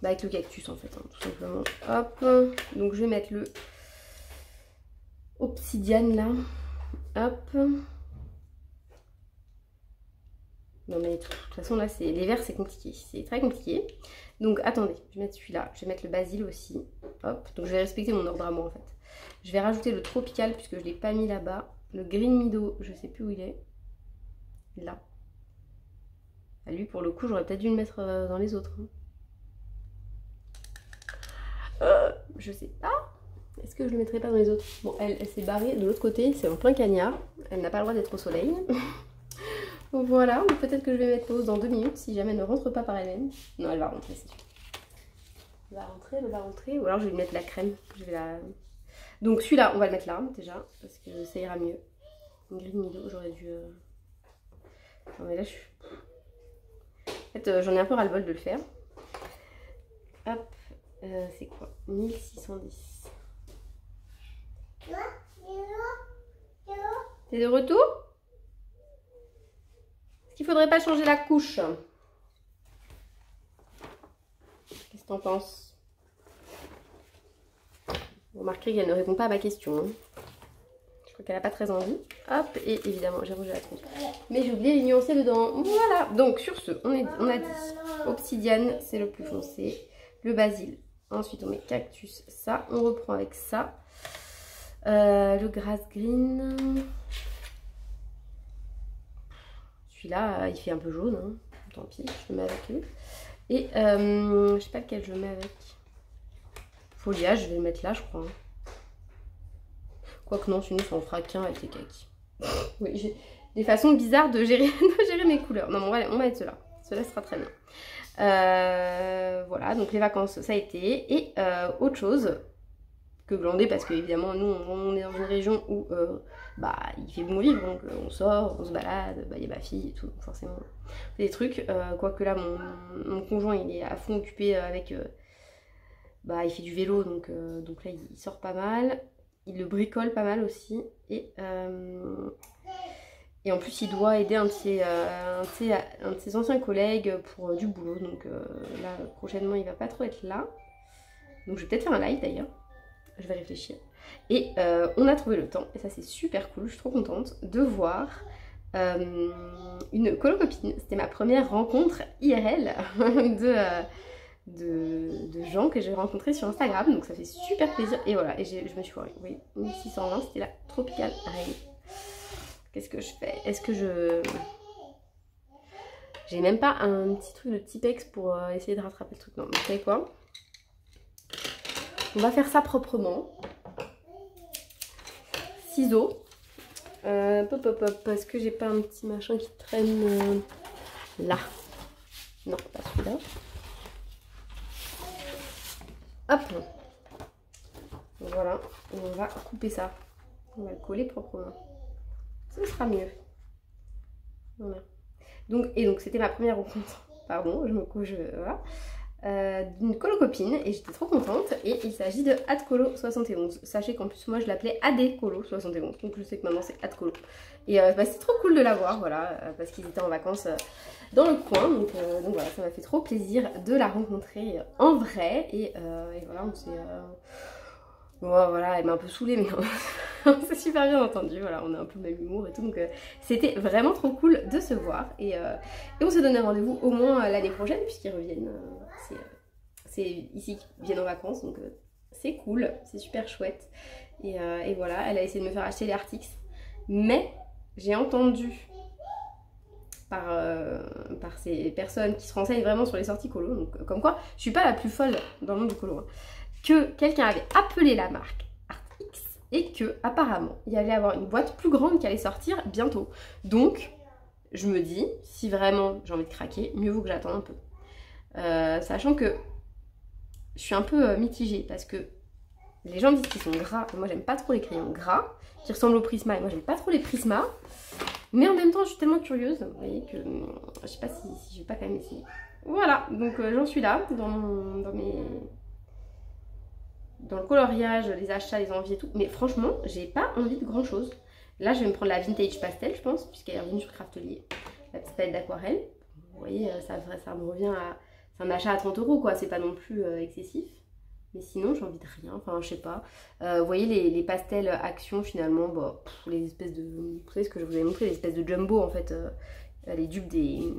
Bah, avec le cactus en fait, hein, tout simplement. Hop, donc je vais mettre le obsidiane là. Hop. Non mais de toute façon là, les verts c'est compliqué, c'est très compliqué. Donc attendez, je vais mettre celui-là, je vais mettre le basil aussi. Hop, donc je vais respecter mon ordre à moi en fait. Je vais rajouter le tropical puisque je ne l'ai pas mis là-bas. Le green meadow, je sais plus où il est. Là. Ah, lui pour le coup, j'aurais peut-être dû le mettre dans les autres. Je sais pas. Est-ce que je le mettrai pas dans les autres? Bon, elle s'est barrée de l'autre côté, c'est en plein cagnard. Elle n'a pas le droit d'être au soleil. Voilà, ou peut-être que je vais mettre pause dans 2 minutes si jamais elle ne rentre pas par elle-même. Non, elle va rentrer, c'est sûr. Elle va rentrer, ou alors je vais lui mettre la crème. Donc celui-là, on va le mettre là déjà, parce que ça ira mieux. Une grille Milo, j'aurais dû... Non mais là, je suis... En fait, j'en ai un peu ras-le-bol de le faire. Hop, c'est quoi? 1610. T'es de retour? Est-ce qu'il faudrait pas changer la couche? Qu'est-ce que t'en penses? Vous remarquerez qu'elle ne répond pas à ma question. Hein. Je crois qu'elle n'a pas très envie. Hop, et évidemment, j'ai rougé la tronche. Mais j'ai oublié les nuancer dedans. Voilà. Donc, sur ce, on a dit obsidiane, c'est le plus foncé. Le basil. Ensuite, on met cactus. Ça, on reprend avec ça. Le grass green. Celui-là, il fait un peu jaune. Hein. Tant pis, je le mets avec lui. Et je sais pas lequel je mets avec. Foliage, je vais le mettre là, je crois. Quoique non, sinon ça en fera qu'un avec les kaki. Oui, j'ai des façons bizarres de gérer mes couleurs. Non, mais on va mettre cela. Cela sera très bien. Voilà, donc les vacances, ça a été. Et autre chose que glander, parce que évidemment, nous, on est dans une région où bah, il fait bon vivre. Donc on sort, on se balade, bah, il y a ma fille et tout. Donc forcément, des trucs. Quoique là, mon conjoint, il est à fond occupé avec... bah, il fait du vélo, donc là, il sort pas mal. Il le bricole pas mal aussi. Et en plus, il doit aider un de ses anciens collègues pour du boulot. Donc là, prochainement, il va pas trop être là. Donc je vais peut-être faire un live d'ailleurs. Je vais réfléchir. Et on a trouvé le temps, et ça c'est super cool, je suis trop contente de voir une colo-copine. C'était ma première rencontre IRL de gens que j'ai rencontrés sur Instagram, donc ça fait super plaisir. Et voilà, et je me suis foirée. Oui, 1620, c'était la Tropical Rain. Qu'est-ce que je fais? Est-ce que j'ai même pas un petit truc de Tipex pour essayer de rattraper le truc? Non, mais vous savez quoi? On va faire ça proprement. Ciseaux. Parce que j'ai pas un petit machin qui traîne là. Non, pas celui-là. Hop. Voilà. Et on va couper ça. On va le coller proprement. Ce sera mieux. Voilà. Donc c'était ma première rencontre. Pardon, je me couche. Voilà. D'une colo-copine et j'étais trop contente, et il s'agit de AdColo71. Sachez qu'en plus moi je l'appelais ADColo71, donc je sais que maintenant c'est AdColo, et bah, c'est trop cool de la voir, voilà, parce qu'ils étaient en vacances dans le coin, donc voilà, ça m'a fait trop plaisir de la rencontrer en vrai, et voilà, on s'est... voilà, elle m'a un peu saoulée, mais on s'est super bien entendu, voilà, on a un peu le même humour et tout, donc c'était vraiment trop cool de se voir, et on se donne rendez-vous au moins l'année prochaine, puisqu'ils reviennent, c'est ici qu'ils viennent en vacances, donc c'est cool, c'est super chouette, et voilà, elle a essayé de me faire acheter les Arctics, mais j'ai entendu par ces personnes qui se renseignent vraiment sur les sorties colo, donc comme quoi, je suis pas la plus folle dans le monde du colo, hein, que quelqu'un avait appelé la marque Arctix et que apparemment il y allait avoir une boîte plus grande qui allait sortir bientôt. Donc je me dis, si vraiment j'ai envie de craquer, mieux vaut que j'attende un peu. Sachant que je suis un peu mitigée parce que les gens disent qu'ils sont gras, et moi j'aime pas trop les crayons gras qui ressemblent au Prisma, et moi j'aime pas trop les Prisma, mais en même temps je suis tellement curieuse, vous voyez, que je sais pas si je vais pas quand même essayer. Voilà, donc j'en suis là dans le coloriage, les achats, les envies et tout. Mais franchement, j'ai pas envie de grand chose. Là, je vais me prendre la Vintage Pastel, je pense, puisqu'elle est revenue sur Craftelier. La petite palette d'aquarelle. Vous voyez, ça me revient c'est un achat à 30 € quoi, c'est pas non plus excessif. Mais sinon, j'ai envie de rien, enfin, je sais pas. Vous voyez les pastels Action finalement, bah, les espèces de. Vous savez ce que je vous avais montré, les espèces de jumbo en fait, les dupes des.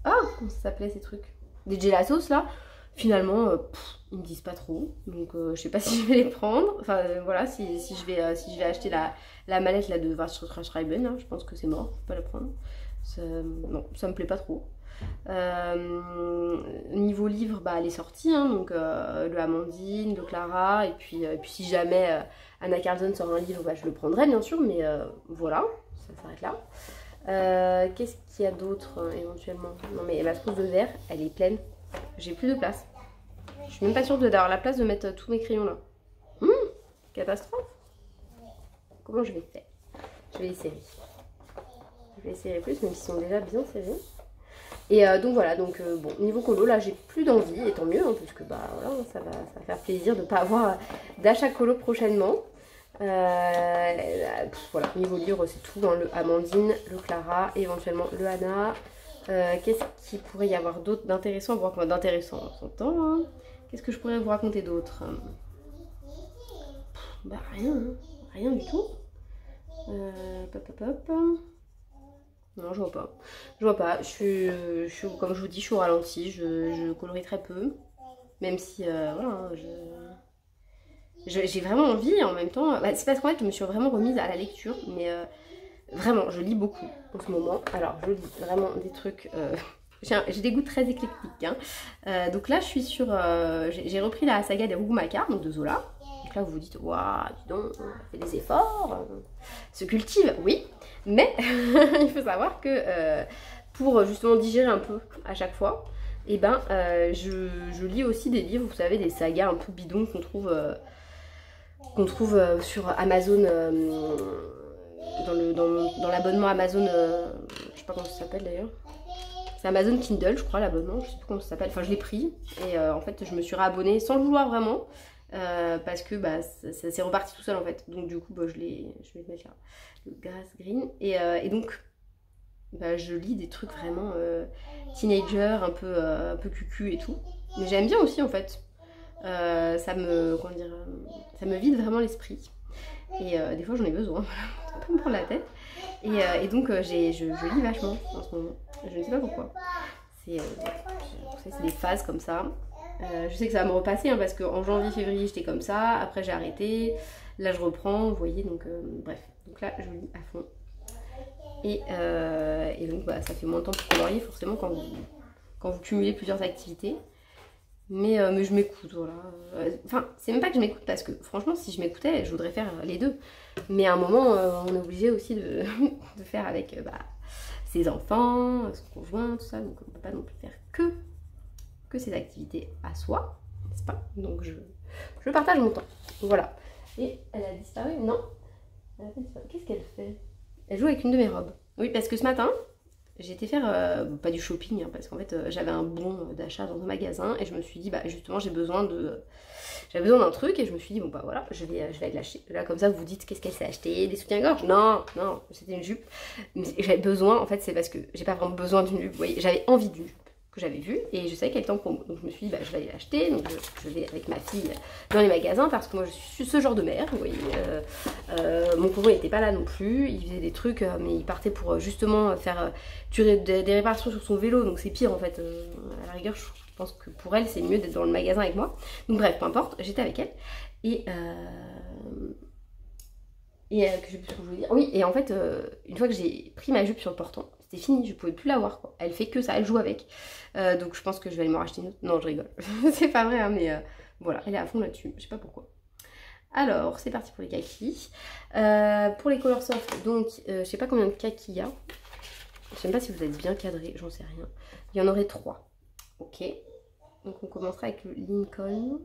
Ah, comment ça s'appelait ces trucs? Des Gelassos là. Finalement, ils me disent pas trop, donc je sais pas si je vais les prendre. Enfin voilà, si je vais acheter la mallette là de Schreiben, hein, je pense que c'est mort, je peux pas la prendre. Non, ça me plaît pas trop. Niveau livre, bah, elle est sortie, hein, donc le Amandine, le Clara, et puis si jamais Anna Carlson sort un livre, bah, je le prendrai bien sûr, mais voilà, ça s'arrête là. Qu'est-ce qu'il y a d'autre éventuellement? Non mais ma trousse de verre, elle est pleine. J'ai plus de place. Je suis même pas sûre d'avoir la place de mettre tous mes crayons là. Catastrophe. Comment je vais faire? Je vais les serrer. Je vais les serrer plus, même s'ils sont déjà bien serrés. Et donc voilà, donc bon, niveau colo, là j'ai plus d'envie, et tant mieux, hein, parce que bah voilà, ça va faire plaisir de ne pas avoir d'achat colo prochainement. Voilà, niveau livre, c'est tout, hein, le Amandine, le Clara, éventuellement le Anna. Qu'est-ce qu'il pourrait y avoir d'autre d'intéressant à vous raconter? D'intéressant, on s'entend. Hein. Qu'est-ce que je pourrais vous raconter d'autre? Bah rien, hein. Rien du tout. Hop. Non, je vois pas. Je vois pas. Je suis, comme je vous dis, je suis au ralenti. Je colorie très peu. Même si, voilà, hein, j'ai vraiment envie en même temps. Bah, c'est parce qu'en fait, je me suis vraiment remise à la lecture. Mais vraiment, je lis beaucoup en ce moment. Alors, je lis vraiment des trucs... j'ai des goûts très éclectiques. Hein. Donc là, je suis sur... j'ai repris la saga des Rougon-Macquart, donc de Zola. Donc là, vous vous dites, waouh, dis donc, on fait des efforts. Se cultive, oui. Mais il faut savoir que pour justement digérer un peu à chaque fois, et ben, je lis aussi des livres, vous savez, des sagas un peu bidons qu'on trouve sur Amazon... dans l'abonnement Amazon, je sais pas comment ça s'appelle d'ailleurs. C'est Amazon Kindle, je crois, l'abonnement, je sais plus comment ça s'appelle. Enfin, je l'ai pris et en fait, je me suis réabonnée sans le vouloir vraiment parce que bah, ça s'est reparti tout seul en fait. Donc, du coup, bah, je vais le mettre là, le Grass Green. Et donc, bah, je lis des trucs vraiment teenager, un peu cucu et tout. Mais j'aime bien aussi en fait. Ça me vide vraiment l'esprit. Et des fois j'en ai besoin, voilà, pour me prendre la tête. Et donc je lis vachement en ce moment. Je ne sais pas pourquoi. C'est des phases comme ça. Je sais que ça va me repasser hein, parce qu'en janvier, février j'étais comme ça. Après j'ai arrêté. Là je reprends, vous voyez. Donc bref. Donc là je lis à fond. Et donc bah, ça fait moins de temps pour colorier forcément quand vous cumulez plusieurs activités. Mais je m'écoute, voilà. Enfin, c'est même pas que je m'écoute parce que franchement, si je m'écoutais, je voudrais faire les deux. Mais à un moment, on est obligé aussi de faire avec ses enfants, son conjoint, tout ça. Donc on ne peut pas non plus faire que ces activités à soi, n'est-ce pas? Donc je partage mon temps. Voilà. Et elle a disparu? Non. Elle a disparu. Qu'est-ce qu'elle fait? Elle joue avec une de mes robes. Oui, parce que ce matin... J'ai été faire, pas du shopping, hein, parce qu'en fait j'avais un bon d'achat dans un magasin et je me suis dit, bah justement j'avais besoin d'un truc et je me suis dit, bon bah voilà, je vais aller l'acheter. Là comme ça vous vous dites, qu'est-ce qu'elle s'est acheté? Des soutiens-gorge? Non, c'était une jupe. Mais j'avais besoin, en fait c'est parce que j'ai pas vraiment besoin d'une jupe, vous voyez, j'avais envie d'une jupe que j'avais vue et je savais qu'elle était en promo. Donc je me suis dit, bah je vais aller l'acheter, donc je vais avec ma fille dans les magasins parce que moi je suis ce genre de mère, vous voyez. Mon conjoint n'était pas là non plus, il faisait des trucs, mais il partait pour justement faire des réparations sur son vélo, donc c'est pire en fait. À la rigueur, je pense que pour elle, c'est mieux d'être dans le magasin avec moi. Donc bref, peu importe, j'étais avec elle. Et que je sais plus ce que je voulais dire. Oui, et en fait, une fois que j'ai pris ma jupe sur le portant, c'était fini, je pouvais plus la voir, quoi. Elle fait que ça, elle joue avec. Donc je pense que je vais aller m'en racheter une autre. Non, je rigole. C'est pas vrai, hein, mais voilà, elle est à fond là-dessus. Je sais pas pourquoi. Alors, c'est parti pour les kakis. Pour les Color Soft, donc, je sais pas combien de kakis il y a. Je sais pas si vous êtes bien cadré, j'en sais rien. Il y en aurait 3. Ok. Donc on commencera avec le Lincoln,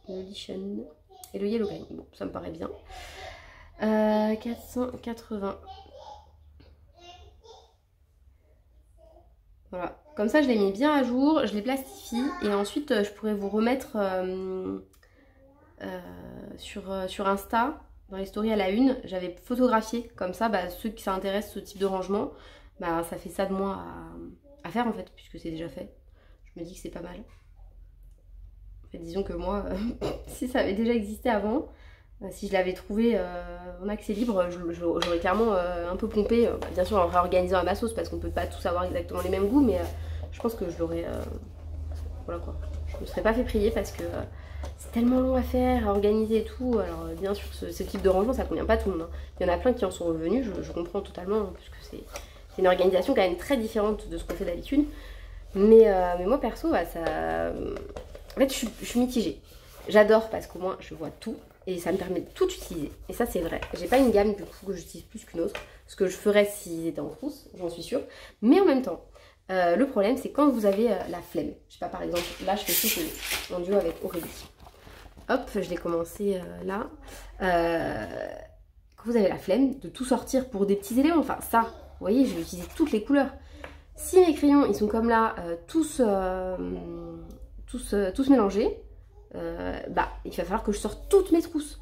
le Lition et le Yellow Green. Bon, ça me paraît bien. 480. Voilà. Comme ça, je l'ai mis bien à jour, je les plastifie et ensuite je pourrais vous remettre sur Insta, dans les stories à la une, j'avais photographié comme ça, bah, ceux qui s'intéressent ce type de rangement, bah, ça fait ça de moi à faire en fait, puisque c'est déjà fait. je me dis que c'est pas mal. En fait, disons que moi, si ça avait déjà existé avant, si je l'avais trouvé en accès libre, j'aurais clairement un peu pompé, bien sûr en réorganisant à ma sauce parce qu'on peut pas tous avoir exactement les mêmes goûts, mais je pense que je l'aurais, voilà quoi, je me serais pas fait prier parce que c'est tellement long à faire, à organiser et tout. Alors bien sûr ce type de rangement ça convient pas à tout le monde, hein. Il y en a plein qui en sont revenus, je comprends totalement, puisque c'est une organisation quand même très différente de ce qu'on fait d'habitude, mais moi perso, bah, ça... En fait je suis mitigée. J'adore parce qu'au moins je vois tout et ça me permet de tout utiliser. Et ça c'est vrai. J'ai pas une gamme du coup que j'utilise plus qu'une autre. Ce que je ferais s'ils étaient en trousse, j'en suis sûre. Mais en même temps, le problème c'est quand vous avez la flemme. Je sais pas, par exemple, là je fais ce en duo avec Aurélie. Hop, je l'ai commencé là. Quand vous avez la flemme de tout sortir pour des petits éléments, enfin ça, vous voyez, je vais utiliser toutes les couleurs. Si mes crayons ils sont comme là, tous mélangés, bah il va falloir que je sorte toutes mes trousses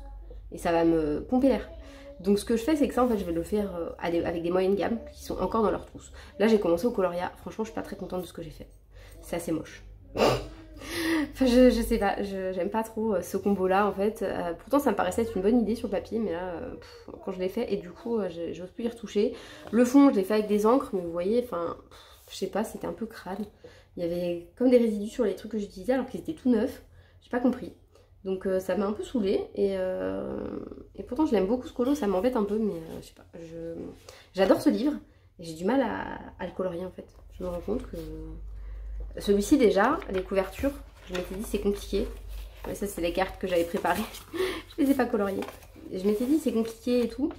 et ça va me pomper l'air. Donc ce que je fais c'est que ça en fait je vais le faire avec des moyennes gammes qui sont encore dans leurs trousses. Là j'ai commencé au coloria, franchement je suis pas très contente de ce que j'ai fait, c'est assez moche. Enfin je sais pas, j'aime pas trop ce combo là en fait, pourtant ça me paraissait être une bonne idée sur le papier, mais là quand je l'ai fait et du coup j'ose plus y retoucher. Le fond je l'ai fait avec des encres mais vous voyez, enfin je sais pas, c'était un peu crade. Il y avait comme des résidus sur les trucs que j'utilisais alors qu'ils étaient tout neufs. J'ai pas compris. Donc ça m'a un peu saoulée. Et pourtant je l'aime beaucoup ce colo, ça m'embête un peu. Mais je sais pas. J'adore ce livre. Et j'ai du mal à le colorier en fait. Je me rends compte que celui-ci déjà, les couvertures, je m'étais dit c'est compliqué. Mais ça c'est les cartes que j'avais préparées. Je les ai pas coloriées. Et je m'étais dit c'est compliqué et tout.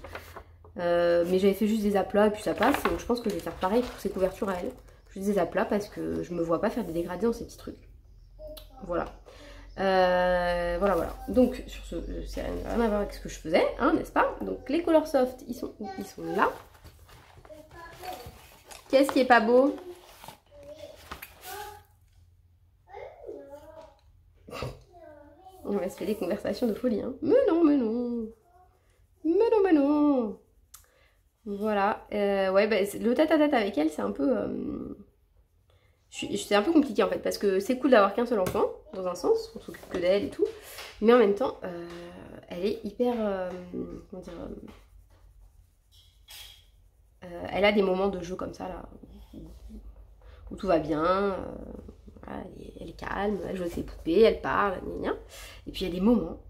Mais j'avais fait juste des aplats et puis ça passe. Donc je pense que je vais faire pareil pour ces couvertures à elle. Juste des aplats parce que je me vois pas faire des dégradés dans ces petits trucs. Voilà. Voilà. Donc sur ce, c'est rien à voir avec ce que je faisais, hein, n'est-ce pas? Donc les Color Soft, ils sont où? Ils sont là. Qu'est-ce qui est pas beau? On va se faire des conversations de folie, hein. Mais non. Voilà. Ouais, bah, le tête-à-tête avec elle, c'est un peu... c'est un peu compliqué en fait, parce que c'est cool d'avoir qu'un seul enfant, dans un sens, on s'occupe que d'elle et tout, mais en même temps, elle est hyper, comment dire, elle a des moments de jeu comme ça, là, où tout va bien, voilà, elle est calme, elle joue avec ses poupées, elle parle, gna gna. Et puis il y a des moments,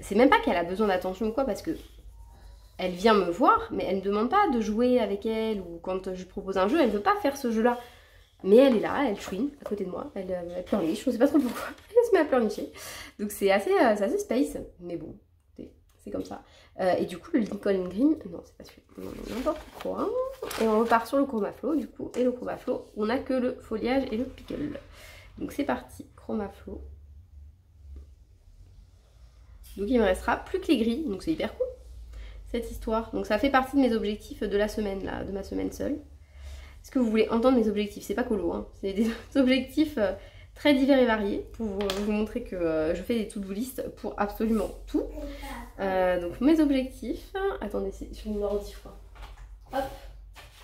c'est même pas qu'elle a besoin d'attention ou quoi, parce que elle vient me voir, mais elle ne me demande pas de jouer avec elle, ou quand je lui propose un jeu, elle ne veut pas faire ce jeu-là. Mais elle est là, elle chouine à côté de moi, elle pleurniche, je ne sais pas trop pourquoi, elle se met à pleurnicher. Donc c'est assez space, mais bon, c'est comme ça. Et du coup, le Lincoln Green, non, c'est pas celui-là, n'importe quoi. Et on repart sur le Chromaflow, du coup, et le Chromaflow, on n'a que le foliage et le pickle. Donc c'est parti, Chromaflow. Donc il me restera plus que les gris, donc c'est hyper cool, cette histoire. Donc ça fait partie de mes objectifs de la semaine, là, de ma semaine seule. Est-ce que vous voulez entendre mes objectifs? C'est pas colo, hein. C'est des objectifs très divers et variés pour vous montrer que je fais des to-do list pour absolument tout. Donc mes objectifs, attendez, c'est sur mon ordi quoi. Hop.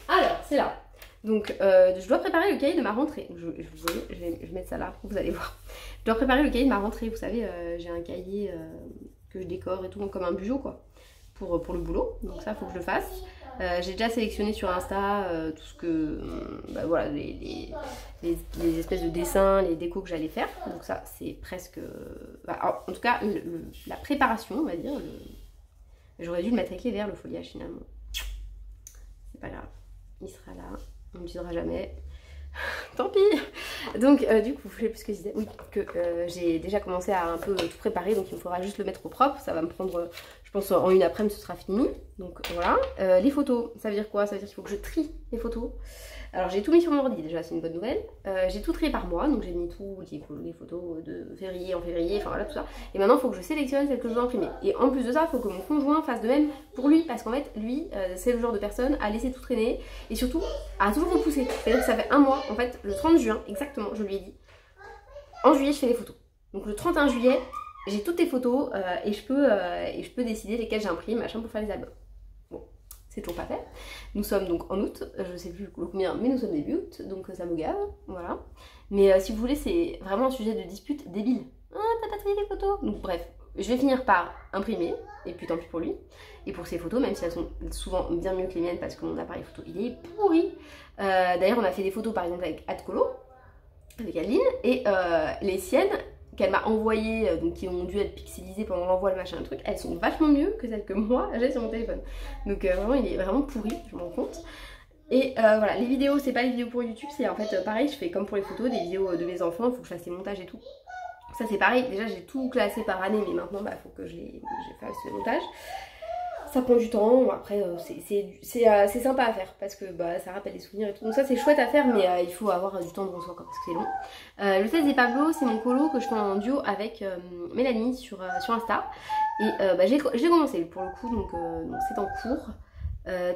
Alors, c'est là. Donc je dois préparer le cahier de ma rentrée. Je vais mettre ça là, vous allez voir. Je dois préparer le cahier de ma rentrée, vous savez, j'ai un cahier que je décore et tout comme un bijou quoi, pour le boulot. Donc ça, il faut que je le fasse. J'ai déjà sélectionné sur Insta tout ce que, bah, voilà, les espèces de dessins, les décos que j'allais faire. Donc ça, c'est presque, bah, alors, en tout cas, la préparation, on va dire. J'aurais dû le mettre avec les verres, le foliage finalement. C'est pas grave, il sera là, on ne l'utilisera jamais. Tant pis. Donc du coup, je sais plus ce que je disais. Oui, que j'ai déjà commencé à un peu tout préparer, donc il me faudra juste le mettre au propre. Ça va me prendre, je pense, en une après-midi, ce sera fini. Donc voilà. Les photos, ça veut dire quoi? Ça veut dire qu'il faut que je trie les photos. Alors j'ai tout mis sur mon ordi, déjà c'est une bonne nouvelle. J'ai tout trié par mois, donc j'ai mis toutes les photos de février en février, enfin voilà tout ça. Et maintenant il faut que je sélectionne celles que je veux imprimer. Et en plus de ça, il faut que mon conjoint fasse de même pour lui, parce qu'en fait lui, c'est le genre de personne à laisser tout traîner et surtout à toujours repousser. C'est-à-dire que ça fait un mois, en fait, le 30 juin, exactement, je lui ai dit, en juillet je fais les photos. Donc le 31 juillet, j'ai toutes les photos et je peux décider lesquelles j'imprime, machin, pour faire les albums. Bon, c'est toujours pas fait. Nous sommes donc en août, je sais plus le combien, mais nous sommes début août, donc ça me gave, voilà. Mais si vous voulez, c'est vraiment un sujet de dispute débile. Ah, t'as pas trié les photos. Donc bref, je vais finir par imprimer, et puis tant pis pour lui. Et pour ses photos, même si elles sont souvent bien mieux que les miennes, parce que mon appareil photo, il est pourri. D'ailleurs, on a fait des photos, par exemple, avec Adcolo, avec Adeline, et les siennes qu'elle m'a envoyées, donc qui ont dû être pixelisées pendant l'envoi, le machin, le truc, elles sont vachement mieux que celles que moi j'ai sur mon téléphone. Donc vraiment, il est vraiment pourri, je m'en rends compte. Et voilà, les vidéos, c'est pas les vidéos pour YouTube, c'est en fait pareil, je fais comme pour les photos, des vidéos de mes enfants, il faut que je fasse les montages et tout. Ça c'est pareil, déjà j'ai tout classé par année, mais maintenant il faut que je fasse le montage. Ça prend du temps, après c'est sympa à faire parce que bah, ça rappelle des souvenirs et tout. Donc ça c'est chouette à faire, mais il faut avoir du temps devant soi parce que c'est long. Le 16 des Pablo, c'est mon colo que je fais en duo avec Mélanie sur Insta. Et bah, j'ai commencé pour le coup, donc c'est en cours.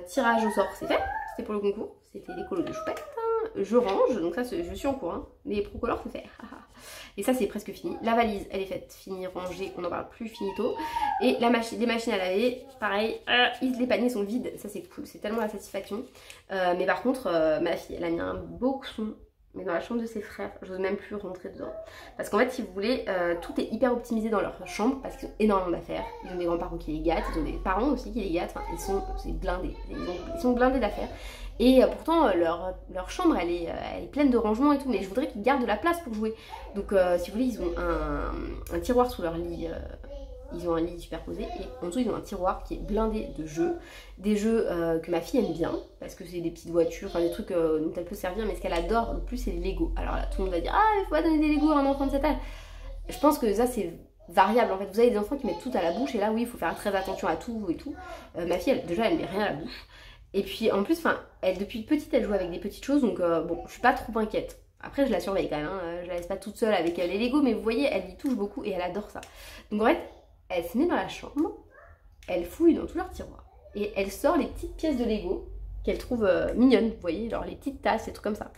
Tirage au sort, c'est fait, c'était pour le concours, c'était les colos de choupette. Je range, donc ça je suis en cours, hein. Les procolores c'est fait. Et ça c'est presque fini. La valise elle est faite, finie, rangée, on n'en parle plus, finito. Et les machines à laver, pareil, les paniers sont vides, ça c'est cool, c'est tellement la satisfaction. Mais par contre, ma fille elle a mis un boxon, mais dans la chambre de ses frères, j'ose même plus rentrer dedans. Parce qu'en fait, si vous voulez, tout est hyper optimisé dans leur chambre parce qu'ils ont énormément d'affaires. Ils ont des grands-parents qui les gâtent, ils ont des parents aussi qui les gâtent, enfin, c'est blindé, ils sont blindés d'affaires. Et pourtant, leur chambre, elle est pleine de rangements et tout, mais je voudrais qu'ils gardent de la place pour jouer. Donc, si vous voulez, ils ont un tiroir sous leur lit. Ils ont un lit superposé et en dessous ils ont un tiroir qui est blindé de jeux. Des jeux que ma fille aime bien parce que c'est des petites voitures, enfin des trucs dont elle peut servir, mais ce qu'elle adore le plus c'est les Lego. Alors là tout le monde va dire ah il faut pas donner des Lego à un enfant de cet âge. Je pense que ça c'est variable en fait. Vous avez des enfants qui mettent tout à la bouche et là oui il faut faire très attention à tout et tout. Ma fille déjà elle met rien à la bouche. Et puis en plus elle depuis petite elle joue avec des petites choses donc bon je suis pas trop inquiète. Après je la surveille quand même, hein. Je la laisse pas toute seule avec les Lego mais vous voyez elle y touche beaucoup et elle adore ça. Donc en fait elle se met dans la chambre, elle fouille dans tous leurs tiroirs et elle sort les petites pièces de Lego qu'elle trouve mignonnes, vous voyez, genre les petites tasses et tout comme ça.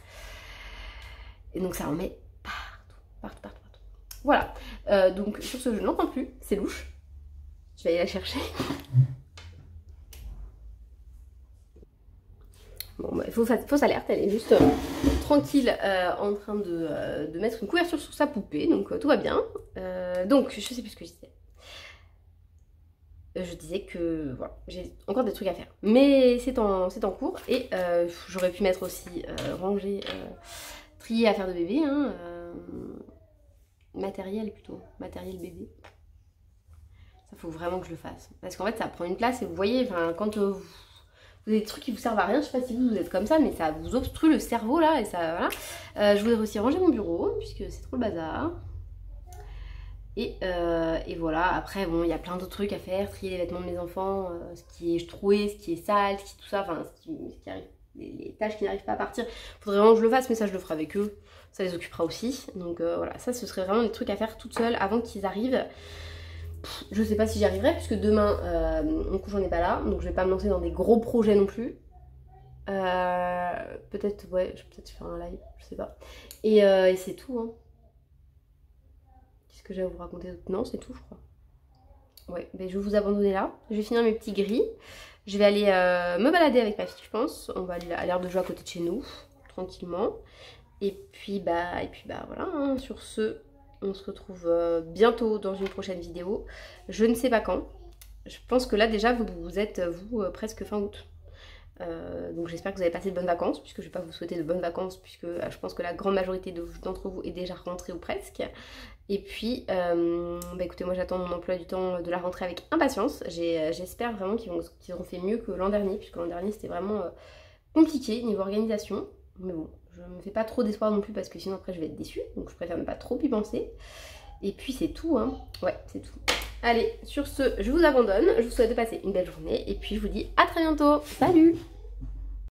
Et donc ça en met partout. Voilà, donc sur ce je n'entends plus, c'est louche. Je vais aller la chercher. Bon bah, fausse alerte, elle est juste tranquille en train de mettre une couverture sur sa poupée, donc tout va bien. Donc je sais plus ce que je disais. Je disais que voilà, j'ai encore des trucs à faire. Mais c'est en cours et j'aurais pu mettre aussi ranger, trier affaires de bébé, hein, matériel plutôt, matériel bébé. Ça faut vraiment que je le fasse. Parce qu'en fait ça prend une place et vous voyez, quand vous avez des trucs qui vous servent à rien, je sais pas si vous êtes comme ça, mais ça vous obstrue le cerveau là et ça voilà. Je voudrais aussi ranger mon bureau puisque c'est trop le bazar. Et voilà, après bon il y a plein d'autres trucs à faire, trier les vêtements de mes enfants, ce qui est troué, ce qui est sale, tout ça, enfin ce qui arrive, les tâches qui n'arrivent pas à partir, faudrait vraiment que je le fasse mais ça je le ferai avec eux, ça les occupera aussi, donc voilà, ça ce serait vraiment des trucs à faire toute seule avant qu'ils arrivent. Je sais pas si j'y arriverai puisque demain mon cousin n'est pas là, donc je vais pas me lancer dans des gros projets non plus. Peut-être, ouais, je vais peut-être faire un live, je sais pas. Et c'est tout, hein. Que j'ai à vous raconter d'autre? Non, c'est tout, je crois. Ouais, ben je vais vous abandonner là. Je vais finir mes petits gris. Je vais aller me balader avec ma fille, je pense. On va aller à l'air de jeu à côté de chez nous, tranquillement. Et puis bah voilà, hein. Sur ce, on se retrouve bientôt dans une prochaine vidéo. Je ne sais pas quand. Je pense que là déjà vous êtes presque fin août. Donc j'espère que vous avez passé de bonnes vacances, puisque je ne vais pas vous souhaiter de bonnes vacances, puisque je pense que la grande majorité d'entre vous est déjà rentrée ou presque. Et puis, bah écoutez, moi j'attends mon emploi du temps de la rentrée avec impatience. J'espère vraiment qu'ils auront fait mieux que l'an dernier, puisque l'an dernier c'était vraiment compliqué niveau organisation. Mais bon, je ne me fais pas trop d'espoir non plus, parce que sinon après je vais être déçue, donc je préfère ne pas trop y penser. Et puis c'est tout, hein. Ouais, c'est tout. Allez, sur ce, je vous abandonne, je vous souhaite de passer une belle journée et puis je vous dis à très bientôt. Salut!